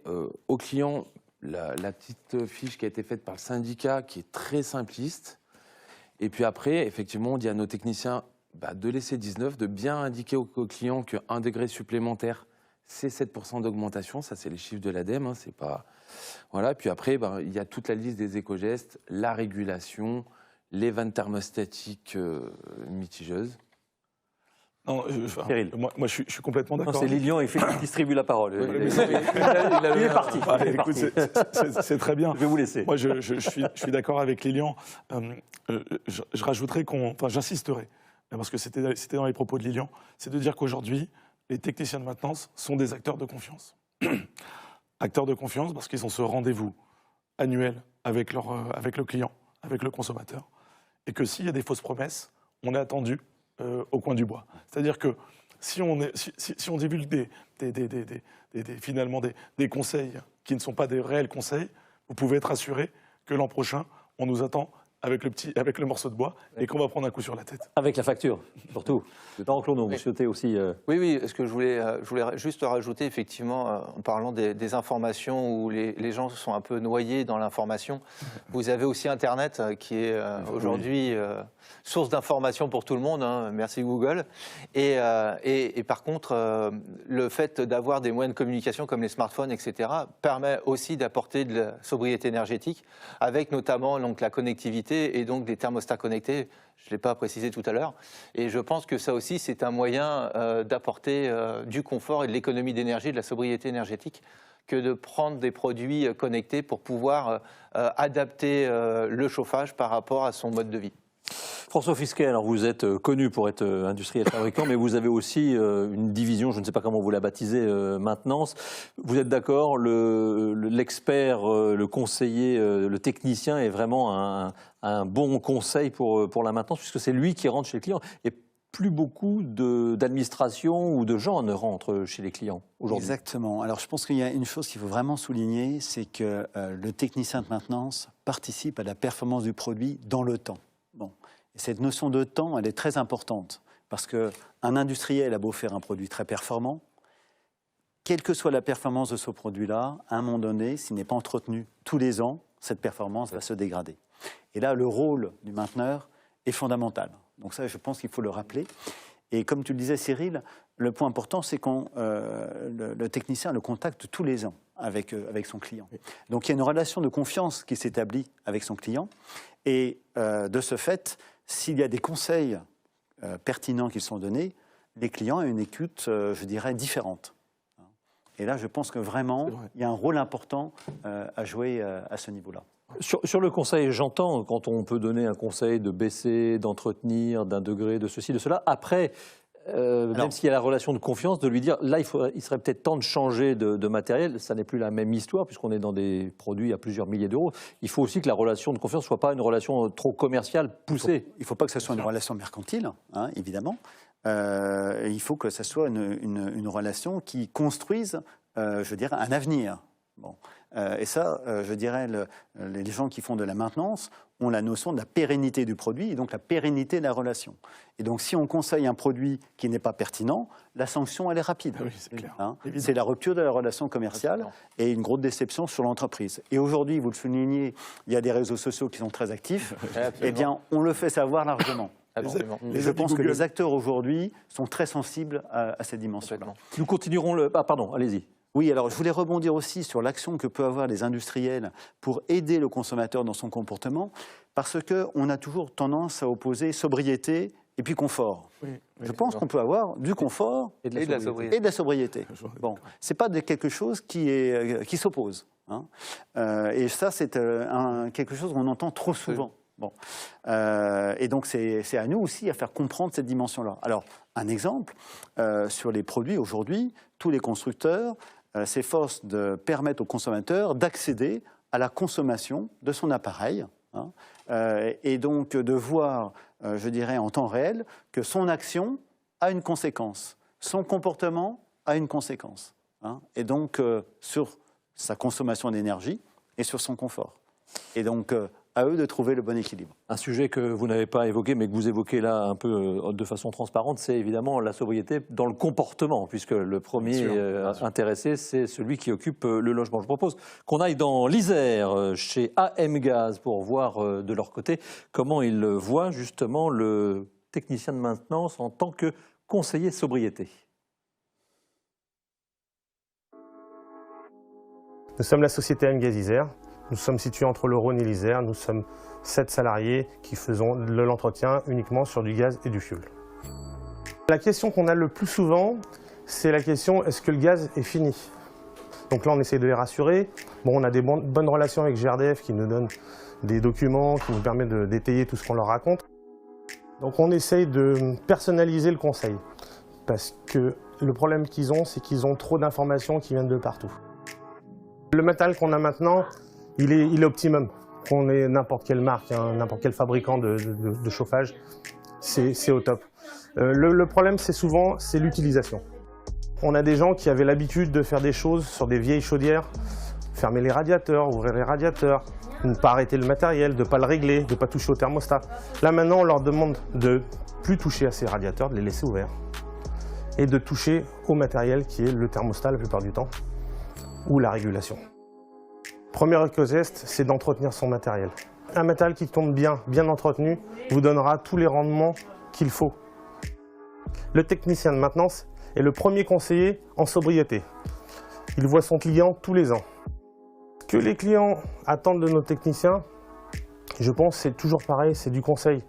au client la petite fiche qui a été faite par le syndicat, qui est très simpliste. Et puis après, effectivement, on dit à nos techniciens de laisser 19, de bien indiquer au client qu'un degré supplémentaire, c'est 7% d'augmentation. Ça, c'est les chiffres de l'ADEME. Hein, c'est pas... Voilà. Puis après, il y a toute la liste des éco-gestes, la régulation, les vannes thermostatiques mitigeuses. Non, moi je suis complètement d'accord. C'est Lilian qui distribue la parole. Il est parti. Écoute, c'est très bien. Je vais vous laisser. Moi, je suis d'accord avec Lilian. Je rajouterais j'insisterai, parce que c'était dans les propos de Lilian, c'est de dire qu'aujourd'hui, les techniciens de maintenance sont des acteurs de confiance. Acteurs de confiance parce qu'ils ont ce rendez-vous annuel avec le client, avec le consommateur, et que s'il y a des fausses promesses, on est attendu au coin du bois. C'est-à-dire que si on divulgue finalement des conseils qui ne sont pas des réels conseils, vous pouvez être assuré que l'an prochain, on nous attend avec le morceau de bois et qu'on va prendre un coup sur la tête. Avec la facture, surtout. Laurent Clonon, vous souhaitez aussi... Oui, ce que je voulais juste rajouter, effectivement, en parlant des informations où les gens sont un peu noyés dans l'information, vous avez aussi Internet qui est aujourd'hui source d'information pour tout le monde, hein, merci Google. Et par contre, le fait d'avoir des moyens de communication comme les smartphones, etc., permet aussi d'apporter de la sobriété énergétique, avec notamment donc, la connectivité et donc des thermostats connectés. Je ne l'ai pas précisé tout à l'heure. Et je pense que ça aussi, c'est un moyen d'apporter du confort et de l'économie d'énergie, de la sobriété énergétique, que de prendre des produits connectés pour pouvoir adapter le chauffage par rapport à son mode de vie. François Fisquet, alors vous êtes connu pour être industriel fabricant, mais vous avez aussi une division, je ne sais pas comment vous la baptisez, maintenance. Vous êtes d'accord, l'expert, le conseiller, le technicien est vraiment un bon conseil pour la maintenance, puisque c'est lui qui rentre chez le client. Et plus beaucoup d'administration ou de gens ne rentrent chez les clients aujourd'hui. Exactement. Alors je pense qu'il y a une chose qu'il faut vraiment souligner, c'est que le technicien de maintenance participe à la performance du produit dans le temps. Bon. Et cette notion de temps, elle est très importante, parce qu'un industriel a beau faire un produit très performant, quelle que soit la performance de ce produit-là, à un moment donné, s'il n'est pas entretenu tous les ans, cette performance va se dégrader. Et là, le rôle du mainteneur est fondamental. Donc ça, je pense qu'il faut le rappeler. Et comme tu le disais, Cyril, le point important, c'est qu'on le technicien le contacte tous les ans avec son client. Donc il y a une relation de confiance qui s'établit avec son client. Et de ce fait, s'il y a des conseils pertinents qui sont donnés, les clients ont une écoute, je dirais, différente. Et là, je pense que vraiment, il y a un rôle important à jouer à ce niveau-là. Sur le conseil, j'entends quand on peut donner un conseil de baisser, d'entretenir, d'un degré, de ceci, de cela. Après, même s'il y a la relation de confiance, de lui dire, là, il serait peut-être temps de changer de matériel. Ça n'est plus la même histoire, puisqu'on est dans des produits à plusieurs milliers d'euros. Il faut aussi que la relation de confiance ne soit pas une relation trop commerciale, poussée. Il ne faut pas que ce soit une relation mercantile, hein, évidemment. Il faut que ce soit une relation qui construise, je dirais, un avenir. Bon. Et ça, je dirais, les gens qui font de la maintenance ont la notion de la pérennité du produit et donc la pérennité de la relation. Et donc, si on conseille un produit qui n'est pas pertinent, la sanction, elle est rapide. Oui, c'est clair. Hein, c'est la rupture de la relation commerciale et une grosse déception sur l'entreprise. Et aujourd'hui, vous le soulignez, il y a des réseaux sociaux qui sont très actifs. Eh bien, on le fait savoir largement. Absolument. Et je pense que les acteurs aujourd'hui sont très sensibles à cette dimension-là. Nous continuerons le... Ah, pardon, allez-y. Oui, alors je voulais rebondir aussi sur l'action que peuvent avoir les industriels pour aider le consommateur dans son comportement, parce qu'on a toujours tendance à opposer sobriété et puis confort. Je pense qu'on peut avoir du confort et de la sobriété. Bon, ce n'est pas quelque chose qui s'oppose. Hein. Et ça, c'est quelque chose qu'on entend trop souvent. Bon. Et donc, c'est à nous aussi à faire comprendre cette dimension-là. Alors, un exemple, sur les produits aujourd'hui, tous les constructeurs s'efforcent de permettre au consommateur d'accéder à la consommation de son appareil, hein, et donc de voir, je dirais, en temps réel, que son action a une conséquence, son comportement a une conséquence, hein, et donc sur sa consommation d'énergie et sur son confort. Et donc, à eux de trouver le bon équilibre. Un sujet que vous n'avez pas évoqué, mais que vous évoquez là un peu de façon transparente, c'est évidemment la sobriété dans le comportement, puisque le premier intéressé, c'est celui qui occupe le logement. Je propose qu'on aille dans l'Isère, chez AM Gaz, pour voir de leur côté comment ils voient justement le technicien de maintenance en tant que conseiller sobriété. Nous sommes la société AM Gaz Isère. Nous sommes situés entre le Rhône et l'Isère. Nous sommes 7 salariés qui faisons l'entretien uniquement sur du gaz et du fioul. La question qu'on a le plus souvent, c'est la question, est-ce que le gaz est fini? Donc là, on essaie de les rassurer. Bon, on a des bonnes relations avec GRDF qui nous donnent des documents, qui nous permettent de détailler tout ce qu'on leur raconte. Donc on essaye de personnaliser le conseil. Parce que le problème qu'ils ont, c'est qu'ils ont trop d'informations qui viennent de partout. Le matériel qu'on a maintenant, il est optimum. Qu'on ait n'importe quelle marque, hein, n'importe quel fabricant de chauffage, c'est au top. Le problème, c'est souvent l'utilisation. On a des gens qui avaient l'habitude de faire des choses sur des vieilles chaudières, fermer les radiateurs, ouvrir les radiateurs, ne pas arrêter le matériel, de ne pas le régler, de ne pas toucher au thermostat. Là maintenant, on leur demande de plus toucher à ces radiateurs, de les laisser ouverts et de toucher au matériel qui est le thermostat la plupart du temps ou la régulation. Premier éco-geste, c'est d'entretenir son matériel. Un matériel qui tourne bien, bien entretenu, vous donnera tous les rendements qu'il faut. Le technicien de maintenance est le premier conseiller en sobriété. Il voit son client tous les ans. Ce que les clients attendent de nos techniciens, je pense, c'est toujours pareil, c'est du conseil.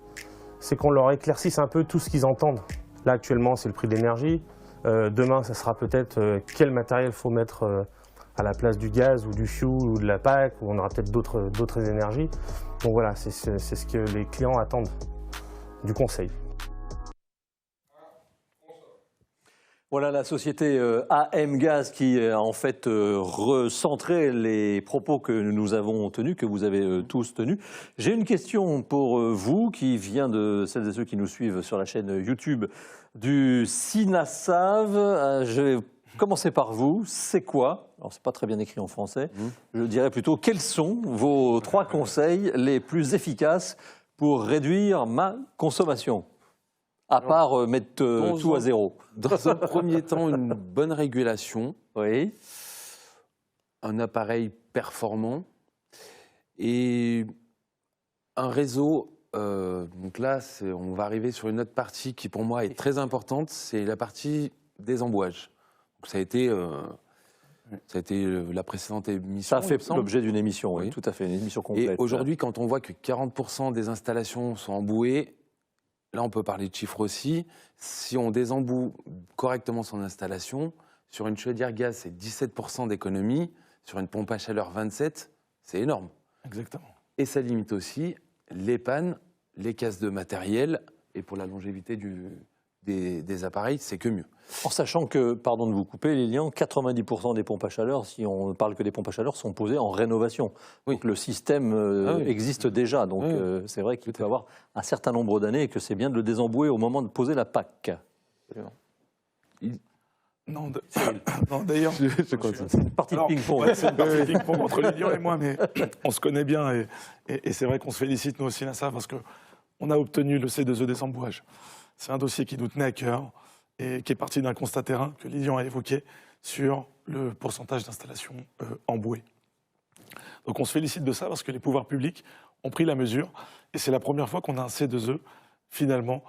C'est qu'on leur éclaircisse un peu tout ce qu'ils entendent. Là, actuellement, c'est le prix de l'énergie. Demain, ça sera peut-être quel matériel il faut mettre à la place du gaz ou du fioul ou de la PAC, ou on aura peut-être d'autres énergies. Donc voilà, c'est ce que les clients attendent, du conseil. Voilà la société AM Gaz qui a en fait recentré les propos que nous avons tenus, que vous avez tous tenus. J'ai une question pour vous qui vient de celles et ceux qui nous suivent sur la chaîne YouTube du SINASAV. Je vais commencer par vous. C'est quoi? Alors c'est pas très bien écrit en français. Je dirais plutôt quels sont vos 3 conseils les plus efficaces pour réduire ma consommation? À part mettre tout à zéro. Dans un premier temps, une bonne régulation, Oui. un appareil performant et un réseau. Donc là, on va arriver sur une autre partie qui pour moi est très importante, c'est la partie des embouages. Donc ça a été la précédente émission. Ça a fait l'objet d'une émission, oui, Oui. tout à fait, une émission complète. Et aujourd'hui, quand on voit que 40% des installations sont embouées, là, on peut parler de chiffres aussi. Si on désemboue correctement son installation, sur une chaudière gaz, c'est 17% d'économie. Sur une pompe à chaleur, 27%. C'est énorme. Exactement. Et ça limite aussi les pannes, les casses de matériel. Et pour la longévité des appareils, c'est que mieux. En sachant que, pardon de vous couper, Lilian, 90% des pompes à chaleur, si on ne parle que des pompes à chaleur, sont posées en rénovation. Oui. Donc le système oui. existe déjà. Donc Oui. c'est vrai qu'il peut avoir un certain nombre d'années et que c'est bien de le désembouer au moment de poser la PAC. Non, non, d'ailleurs, C'est une partie de alors, ping-pong. ouais, c'est une partie de ping-pong entre Lilian et moi, mais on se connaît bien et c'est vrai qu'on se félicite nous aussi à ça parce qu'on a obtenu le C2E des embouages. C'est un dossier qui nous tenait à cœur et qui est parti d'un constat terrain que Lilian a évoqué sur le pourcentage d'installations embouées. Donc on se félicite de ça parce que les pouvoirs publics ont pris la mesure et c'est la première fois qu'on a un C2E finalement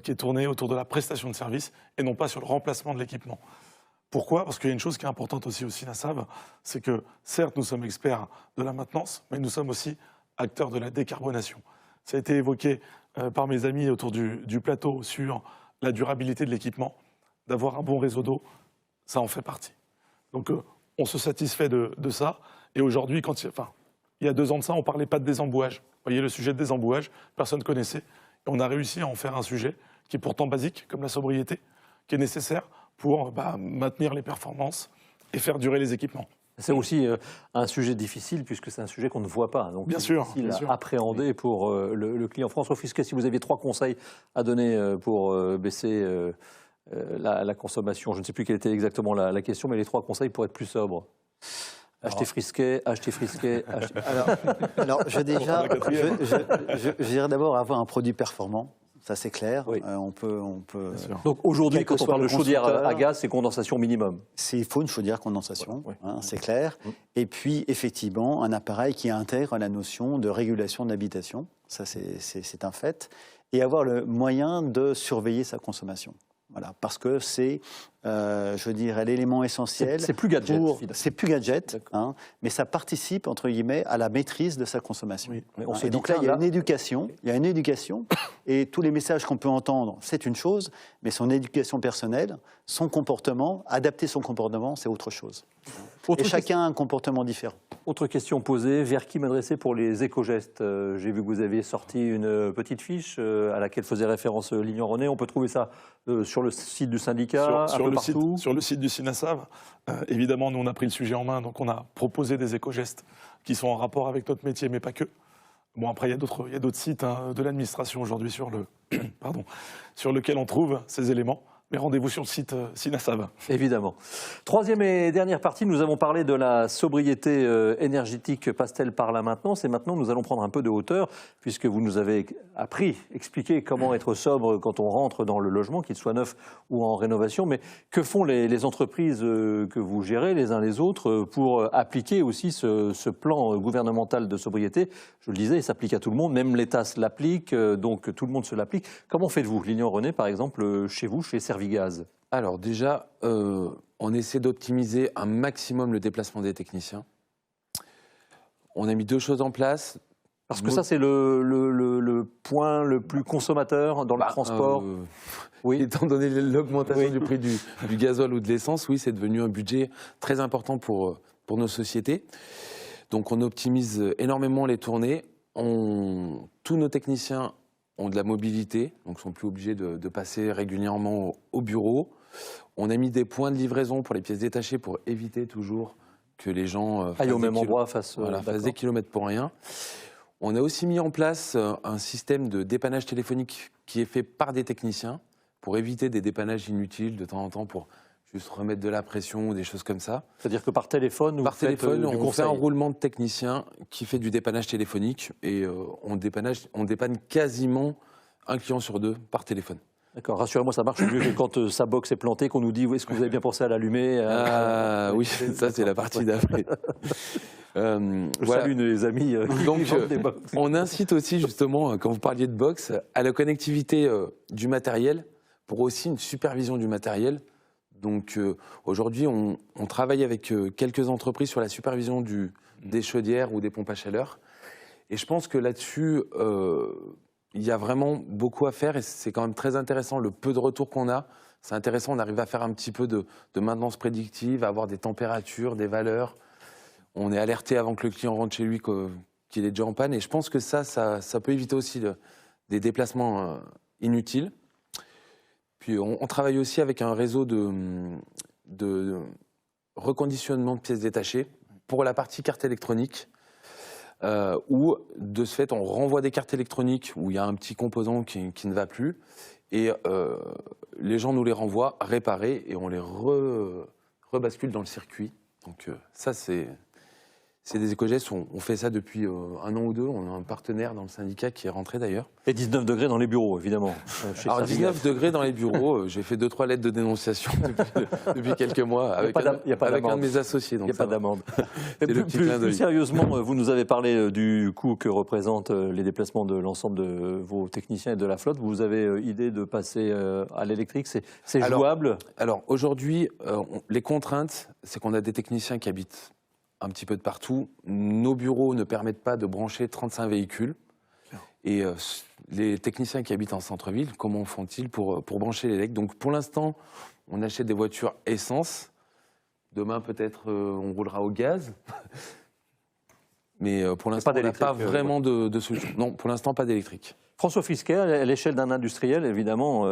qui est tourné autour de la prestation de service et non pas sur le remplacement de l'équipement. Pourquoi? Parce qu'il y a une chose qui est importante aussi au SINASAV, c'est que certes nous sommes experts de la maintenance, mais nous sommes aussi acteurs de la décarbonation. Ça a été évoqué par mes amis autour du plateau sur la durabilité de l'équipement, d'avoir un bon réseau d'eau, ça en fait partie. Donc on se satisfait de ça. Et aujourd'hui, il y a 2 ans de ça, on ne parlait pas de désembouage. Vous voyez, le sujet de désembouage, personne ne connaissait. Et on a réussi à en faire un sujet qui est pourtant basique, comme la sobriété, qui est nécessaire pour maintenir les performances et faire durer les équipements. C'est aussi un sujet difficile puisque c'est un sujet qu'on ne voit pas. Donc Bien c'est sûr, difficile bien à sûr. appréhender pour le client. François Frisquet, si vous aviez 3 conseils à donner pour baisser la consommation, je ne sais plus quelle était exactement la question, mais les 3 conseils pour être plus sobre. Acheter Frisquet, acheter Frisquet, acheter... Alors, je dirais d'abord avoir un produit performant. Ça, c'est clair. Oui. On peut Donc aujourd'hui, Quel que quand on soit parle le de chaudière constructeur, à gaz, c'est condensation minimum. il faut une chaudière condensation, Voilà, hein, c'est clair. Et puis, effectivement, un appareil qui intègre la notion de régulation de l'habitation. Ça, c'est un fait. Et avoir le moyen de surveiller sa consommation. Voilà, parce que c'est, je dirais, l'élément essentiel. C'est plus gadget. C'est plus gadget, hein, mais ça participe, entre guillemets, à la maîtrise de sa consommation. Oui, mais on Hein, se et dit donc là, tiens, il y a une éducation, et tous les messages qu'on peut entendre, c'est une chose, mais son éducation personnelle, son comportement, adapter son comportement, c'est autre chose. Autre Et chacun a un comportement différent. Autre question posée, vers qui m'adresser pour les éco-gestes? J'ai vu que vous aviez sorti une petite fiche à laquelle faisait référence Lilian René. On peut trouver ça sur le site du syndicat, un peu partout. Sur le site du SINASAV, évidemment, nous on a pris le sujet en main, donc on a proposé des éco-gestes qui sont en rapport avec notre métier, mais pas que. Bon, après, il y a d'autres sites de l'administration aujourd'hui sur lequel on trouve ces éléments. Mais rendez-vous sur le site Sinasav. Évidemment. Troisième et dernière partie, nous avons parlé de la sobriété énergétique passe-t-elle par la maintenance, et maintenant nous allons prendre un peu de hauteur puisque vous nous avez expliqué comment être sobre quand on rentre dans le logement, qu'il soit neuf ou en rénovation. Mais que font les entreprises que vous gérez les uns les autres pour appliquer aussi ce plan gouvernemental de sobriété? Je le disais, il s'applique à tout le monde, même l'État se l'applique, donc tout le monde se l'applique. Comment faites-vous, Lilian René, par exemple, chez vous, chez Servigaz? Alors déjà, on essaie d'optimiser un maximum le déplacement des techniciens. On a mis deux choses en place. Parce que ça, c'est le point le plus consommateur dans le transport. Oui. Étant donné l'augmentation du prix du gazole ou de l'essence, oui, c'est devenu un budget très important pour nos sociétés. Donc on optimise énormément les tournées. Tous nos techniciens ont de la mobilité, donc ne sont plus obligés de passer régulièrement au bureau. On a mis des points de livraison pour les pièces détachées pour éviter toujours que les gens aillent au même endroit, fassent des kilomètres pour rien. On a aussi mis en place un système de dépannage téléphonique qui est fait par des techniciens pour éviter des dépannages inutiles de temps en temps, pour juste remettre de la pression ou des choses comme ça. C'est-à-dire que par téléphone, on fait un roulement de technicien qui fait du dépannage téléphonique et on dépanne quasiment un client sur deux par téléphone. D'accord, rassurez-moi, ça marche mieux que quand sa box est plantée, qu'on nous dit est-ce que vous avez bien pensé à l'allumer? Oui, ça c'est la partie d'après. Salut les amis. Donc, on incite aussi justement, quand vous parliez de box, à la connectivité du matériel pour aussi une supervision du matériel. Donc aujourd'hui, on travaille avec quelques entreprises sur la supervision des chaudières ou des pompes à chaleur. Et je pense que là-dessus, il y a vraiment beaucoup à faire et c'est quand même très intéressant. Le peu de retours qu'on a, c'est intéressant. On arrive à faire un petit peu de maintenance prédictive, à avoir des températures, des valeurs. On est alerté avant que le client rentre chez lui qu'il est déjà en panne. Et je pense que ça peut éviter aussi des déplacements inutiles. Puis on travaille aussi avec un réseau de reconditionnement de pièces détachées pour la partie carte électronique, où de ce fait on renvoie des cartes électroniques où il y a un petit composant qui ne va plus et les gens nous les renvoient réparés et on les rebascule dans le circuit. Donc ça c'est des éco-gestes, on fait ça depuis 1 an ou 2, on a un partenaire dans le syndicat qui est rentré d'ailleurs. Et 19 degrés dans les bureaux, évidemment. Alors 19 degrés dans les bureaux, j'ai fait 2-3 lettres de dénonciation depuis quelques mois avec un de mes associés. Il n'y a pas d'amende. Plus sérieusement, vous nous avez parlé du coût que représentent les déplacements de l'ensemble de vos techniciens et de la flotte. Vous avez idée de passer à l'électrique? C'est jouable? Alors aujourd'hui, les contraintes, c'est qu'on a des techniciens qui habitent un petit peu de partout. Nos bureaux ne permettent pas de brancher 35 véhicules. Et les techniciens qui habitent en centre-ville, comment font-ils pour brancher l'électrique? Donc pour l'instant, on achète des voitures essence. Demain, peut-être, on roulera au gaz. Mais pour l'instant, on n'a pas vraiment de solution. Non, pour l'instant, pas d'électrique. François Fisquet, à l'échelle d'un industriel, évidemment,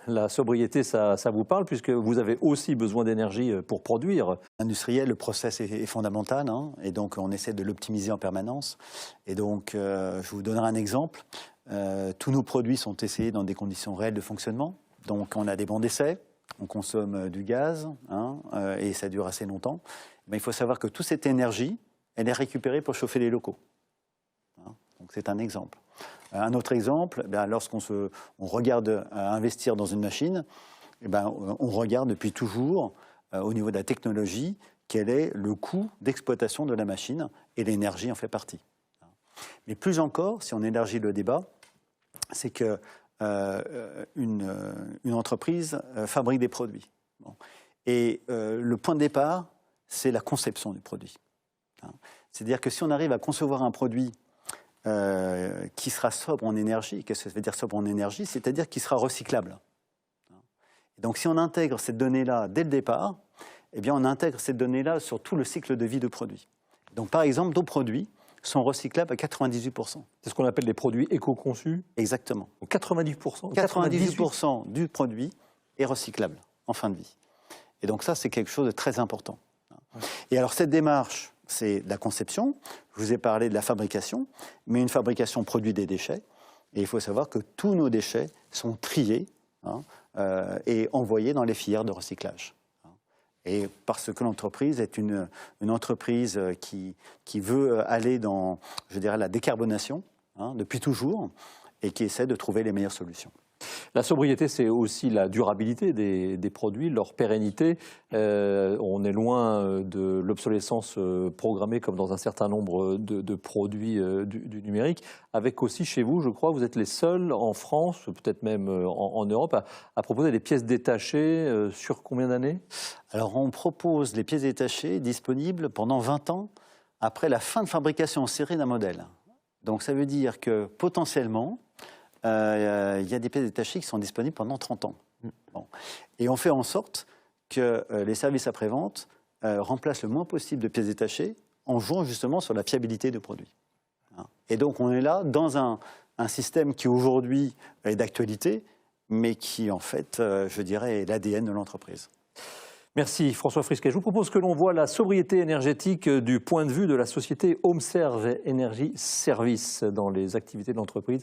la sobriété, ça vous parle, puisque vous avez aussi besoin d'énergie pour produire. Industriel, le process est fondamental, hein, et donc on essaie de l'optimiser en permanence. Et donc, je vous donnerai un exemple. Tous nos produits sont essayés dans des conditions réelles de fonctionnement. Donc, on a des bons d'essai, on consomme du gaz, hein, et ça dure assez longtemps. Mais il faut savoir que toute cette énergie, elle est récupérée pour chauffer les locaux. Hein, donc, c'est un exemple. Un autre exemple, lorsqu'on regarde investir dans une machine, on regarde depuis toujours, au niveau de la technologie, quel est le coût d'exploitation de la machine, et l'énergie en fait partie. Mais plus encore, si on élargit le débat, c'est qu'une entreprise fabrique des produits. Bon. Et le point de départ, c'est la conception du produit. C'est-à-dire que si on arrive à concevoir un produit qui sera sobre en énergie. Qu'est-ce que ça veut dire sobre en énergie? C'est-à-dire qu'il sera recyclable. Et donc si on intègre cette donnée-là dès le départ, eh bien on intègre cette donnée-là sur tout le cycle de vie de produit. Donc par exemple, nos produits sont recyclables à 98%. C'est ce qu'on appelle les produits éco-conçus? Exactement. 90%? 98% du produit est recyclable en fin de vie. Et donc ça, c'est quelque chose de très important. Et alors cette démarche, c'est la conception, je vous ai parlé de la fabrication, mais une fabrication produit des déchets, et il faut savoir que tous nos déchets sont triés hein, et envoyés dans les filières de recyclage. Et parce que l'entreprise est une entreprise qui veut aller dans, je dirais, la décarbonation, hein, depuis toujours, et qui essaie de trouver les meilleures solutions. La sobriété, c'est aussi la durabilité des produits, leur pérennité. On est loin de l'obsolescence programmée comme dans un certain nombre de produits du numérique. Avec aussi chez vous, je crois, vous êtes les seuls en France, peut-être même en Europe, à proposer des pièces détachées sur combien d'années? Alors on propose les pièces détachées disponibles pendant 20 ans après la fin de fabrication en série d'un modèle. Donc ça veut dire que potentiellement, il y a des pièces détachées qui sont disponibles pendant 30 ans. Bon. Et on fait en sorte que les services après-vente remplacent le moins possible de pièces détachées en jouant justement sur la fiabilité du produit. Et donc on est là dans un système qui aujourd'hui est d'actualité, mais qui en fait, je dirais, est l'ADN de l'entreprise. Merci François Frisquet. Je vous propose que l'on voit la sobriété énergétique du point de vue de la société HomeServe Energy Service dans les activités de l'entreprise.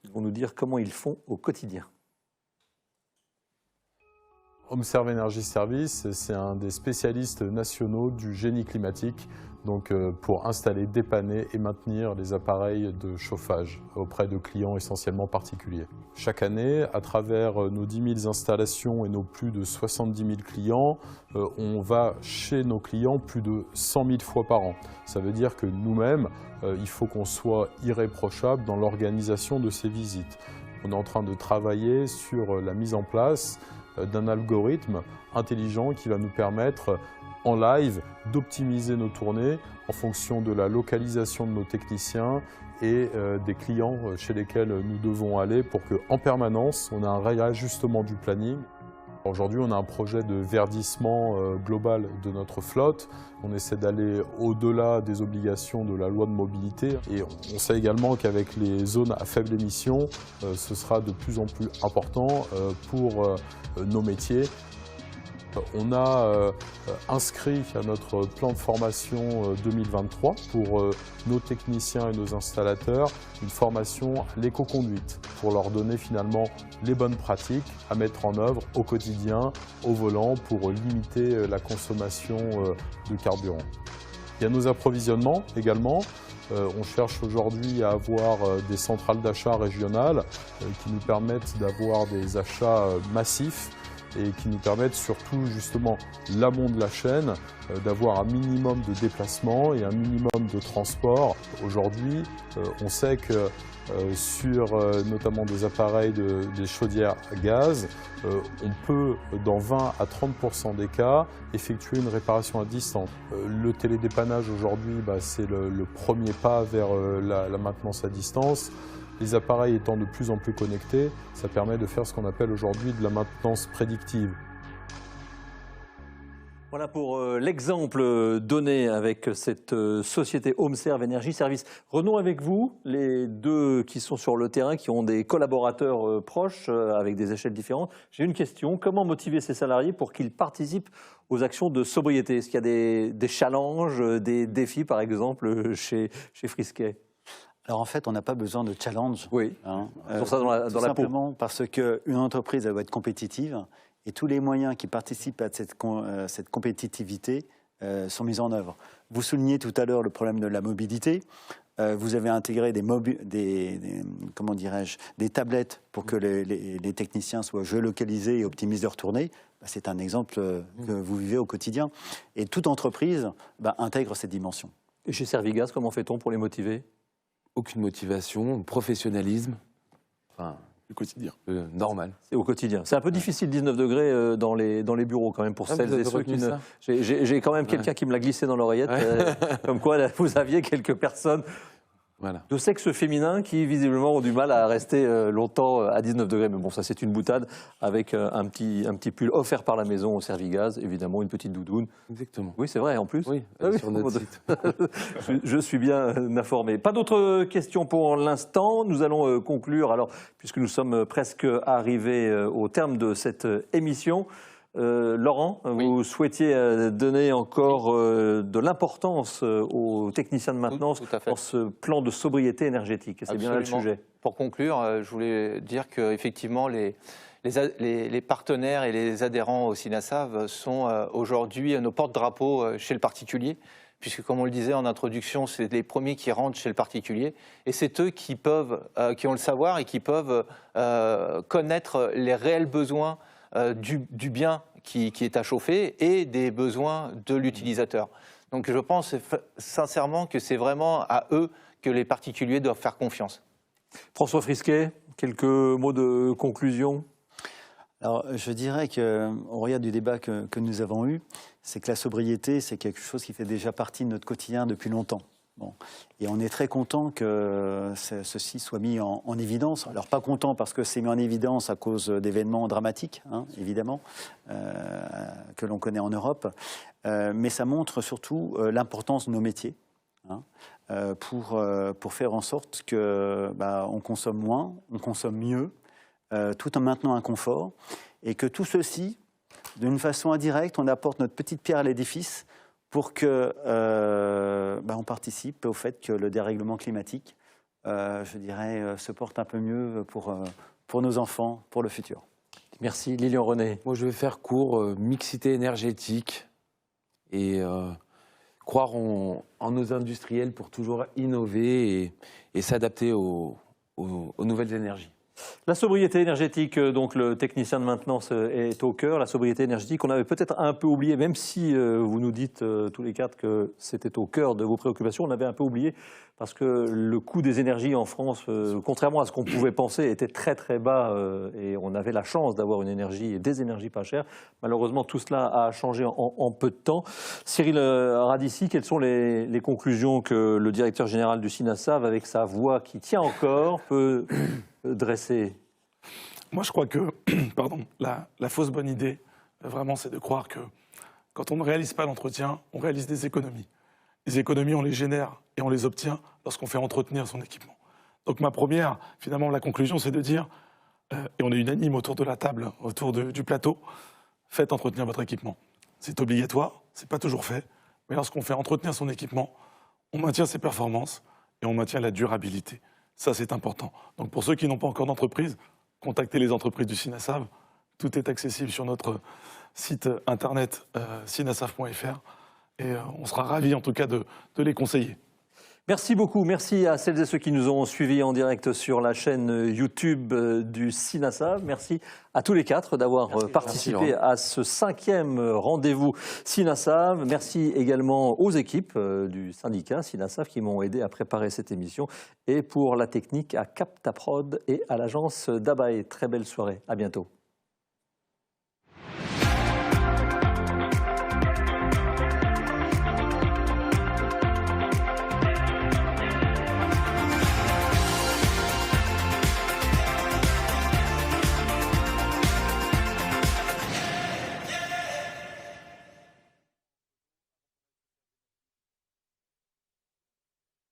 Ils vont nous dire comment ils font au quotidien. HomeServe Energy Service, c'est un des spécialistes nationaux du génie climatique, donc pour installer, dépanner et maintenir les appareils de chauffage auprès de clients essentiellement particuliers. Chaque année, à travers nos 10 000 installations et nos plus de 70 000 clients, on va chez nos clients plus de 100 000 fois par an. Ça veut dire que nous-mêmes, il faut qu'on soit irréprochable dans l'organisation de ces visites. On est en train de travailler sur la mise en place d'un algorithme intelligent qui va nous permettre en live d'optimiser nos tournées en fonction de la localisation de nos techniciens et des clients chez lesquels nous devons aller pour qu'en permanence, on ait un réajustement du planning. Aujourd'hui, on a un projet de verdissement global de notre flotte. On essaie d'aller au-delà des obligations de la loi de mobilité. Et on sait également qu'avec les zones à faible émission, ce sera de plus en plus important pour nos métiers. On a inscrit à notre plan de formation 2023 pour nos techniciens et nos installateurs une formation à l'éco-conduite pour leur donner finalement les bonnes pratiques à mettre en œuvre au quotidien, au volant, pour limiter la consommation de carburant. Il y a nos approvisionnements également. On cherche aujourd'hui à avoir des centrales d'achat régionales qui nous permettent d'avoir des achats massifs et qui nous permettent surtout justement l'amont de la chaîne d'avoir un minimum de déplacement et un minimum de transport. Aujourd'hui, on sait que sur notamment des appareils des chaudières à gaz, on peut dans 20 à 30% des cas effectuer une réparation à distance. Le télédépannage aujourd'hui, c'est le premier pas vers la maintenance à distance. Les appareils étant de plus en plus connectés, ça permet de faire ce qu'on appelle aujourd'hui de la maintenance prédictive. Voilà pour l'exemple donné avec cette société HomeServe Energy Service. Renons avec vous, les deux qui sont sur le terrain, qui ont des collaborateurs proches avec des échelles différentes. J'ai une question, comment motiver ces salariés pour qu'ils participent aux actions de sobriété? Est-ce qu'il y a des challenges, des défis par exemple chez Frisquet? Alors en fait, on n'a pas besoin de challenge. Oui, pour ça dans tout la simplement peau. parce qu'une entreprise, elle doit être compétitive et tous les moyens qui participent à cette compétitivité sont mis en œuvre. Vous soulignez tout à l'heure le problème de la mobilité. Vous avez intégré comment dirais-je, des tablettes pour que les techniciens soient géolocalisés et optimisent leur tournée. C'est un exemple que vous vivez au quotidien. Et toute entreprise intègre cette dimension. Et chez Servigas, comment fait-on pour les motiver? Aucune motivation, professionnalisme, Du quotidien. normal. C'est au quotidien. C'est un peu difficile, 19 degrés dans les bureaux quand même, pour celles et ceux qui ne... J'ai quand même quelqu'un qui me l'a glissé dans l'oreillette, comme quoi là, vous aviez quelques personnes de sexe féminin qui visiblement ont du mal à rester longtemps à 19 degrés. Mais bon, ça c'est une boutade avec un petit pull offert par la maison au Servigas, évidemment une petite doudoune. Exactement. Oui, c'est vrai, en plus. Oui, sur notre site. Je suis bien informé. Pas d'autres questions pour l'instant. Nous allons conclure, alors, puisque nous sommes presque arrivés au terme de cette émission. Laurent, vous souhaitiez donner encore de l'importance aux techniciens de maintenance dans ce plan de sobriété énergétique. C'est bien là le sujet. Pour conclure, je voulais dire qu'effectivement, les partenaires et les adhérents au SINASAV sont aujourd'hui nos porte-drapeaux chez le particulier, puisque comme on le disait en introduction, c'est les premiers qui rentrent chez le particulier, et c'est eux qui ont le savoir et qui peuvent connaître les réels besoins du bien qui est à chauffer et des besoins de l'utilisateur. Donc je pense sincèrement que c'est vraiment à eux que les particuliers doivent faire confiance. François Frisquet, quelques mots de conclusion? Alors, je dirais qu'au regard du débat que nous avons eu, c'est que la sobriété, c'est quelque chose qui fait déjà partie de notre quotidien depuis longtemps. Bon. Et on est très content que ceci soit mis en évidence. Alors, pas content parce que c'est mis en évidence à cause d'événements dramatiques, hein, évidemment, que l'on connaît en Europe. Mais ça montre surtout l'importance de nos métiers, hein, pour faire en sorte que on consomme moins, on consomme mieux, tout en maintenant un confort, et que tout ceci, d'une façon indirecte, on apporte notre petite pierre à l'édifice pour que on participe au fait que le dérèglement climatique, je dirais, se porte un peu mieux pour nos enfants, pour le futur. Merci. Lilian René. Moi, je vais faire court, mixité énergétique et croire en nos industriels pour toujours innover et s'adapter aux nouvelles énergies. La sobriété énergétique, donc le technicien de maintenance est au cœur. La sobriété énergétique, on avait peut-être un peu oublié, même si vous nous dites tous les quatre que c'était au cœur de vos préoccupations, on avait un peu oublié parce que le coût des énergies en France, contrairement à ce qu'on pouvait penser, était très très bas et on avait la chance d'avoir une énergie et des énergies pas chères. Malheureusement, tout cela a changé en peu de temps. Cyril Radici, quelles sont les conclusions que le directeur général du SINASAV, avec sa voix qui tient encore, peut dresser? Moi, je crois que la fausse bonne idée, vraiment, c'est de croire que quand on ne réalise pas l'entretien, on réalise des économies. Les économies, on les génère et on les obtient lorsqu'on fait entretenir son équipement. Donc ma première, finalement, la conclusion, c'est de dire, et on est unanime autour de la table, autour du plateau, faites entretenir votre équipement. C'est obligatoire, c'est pas toujours fait, mais lorsqu'on fait entretenir son équipement, on maintient ses performances et on maintient la durabilité. Ça, c'est important. Donc pour ceux qui n'ont pas encore d'entreprise, contactez les entreprises du SINASAV. Tout est accessible sur notre site internet sinasav.fr et on sera ravis en tout cas de les conseiller. Merci beaucoup. Merci à celles et ceux qui nous ont suivis en direct sur la chaîne YouTube du SINASAV. Merci à tous les quatre d'avoir participé à ce 5e rendez-vous SINASAV. Merci également aux équipes du syndicat SINASAV qui m'ont aidé à préparer cette émission et pour la technique à Captaprod et à l'agence d'Abae. Très belle soirée. À bientôt.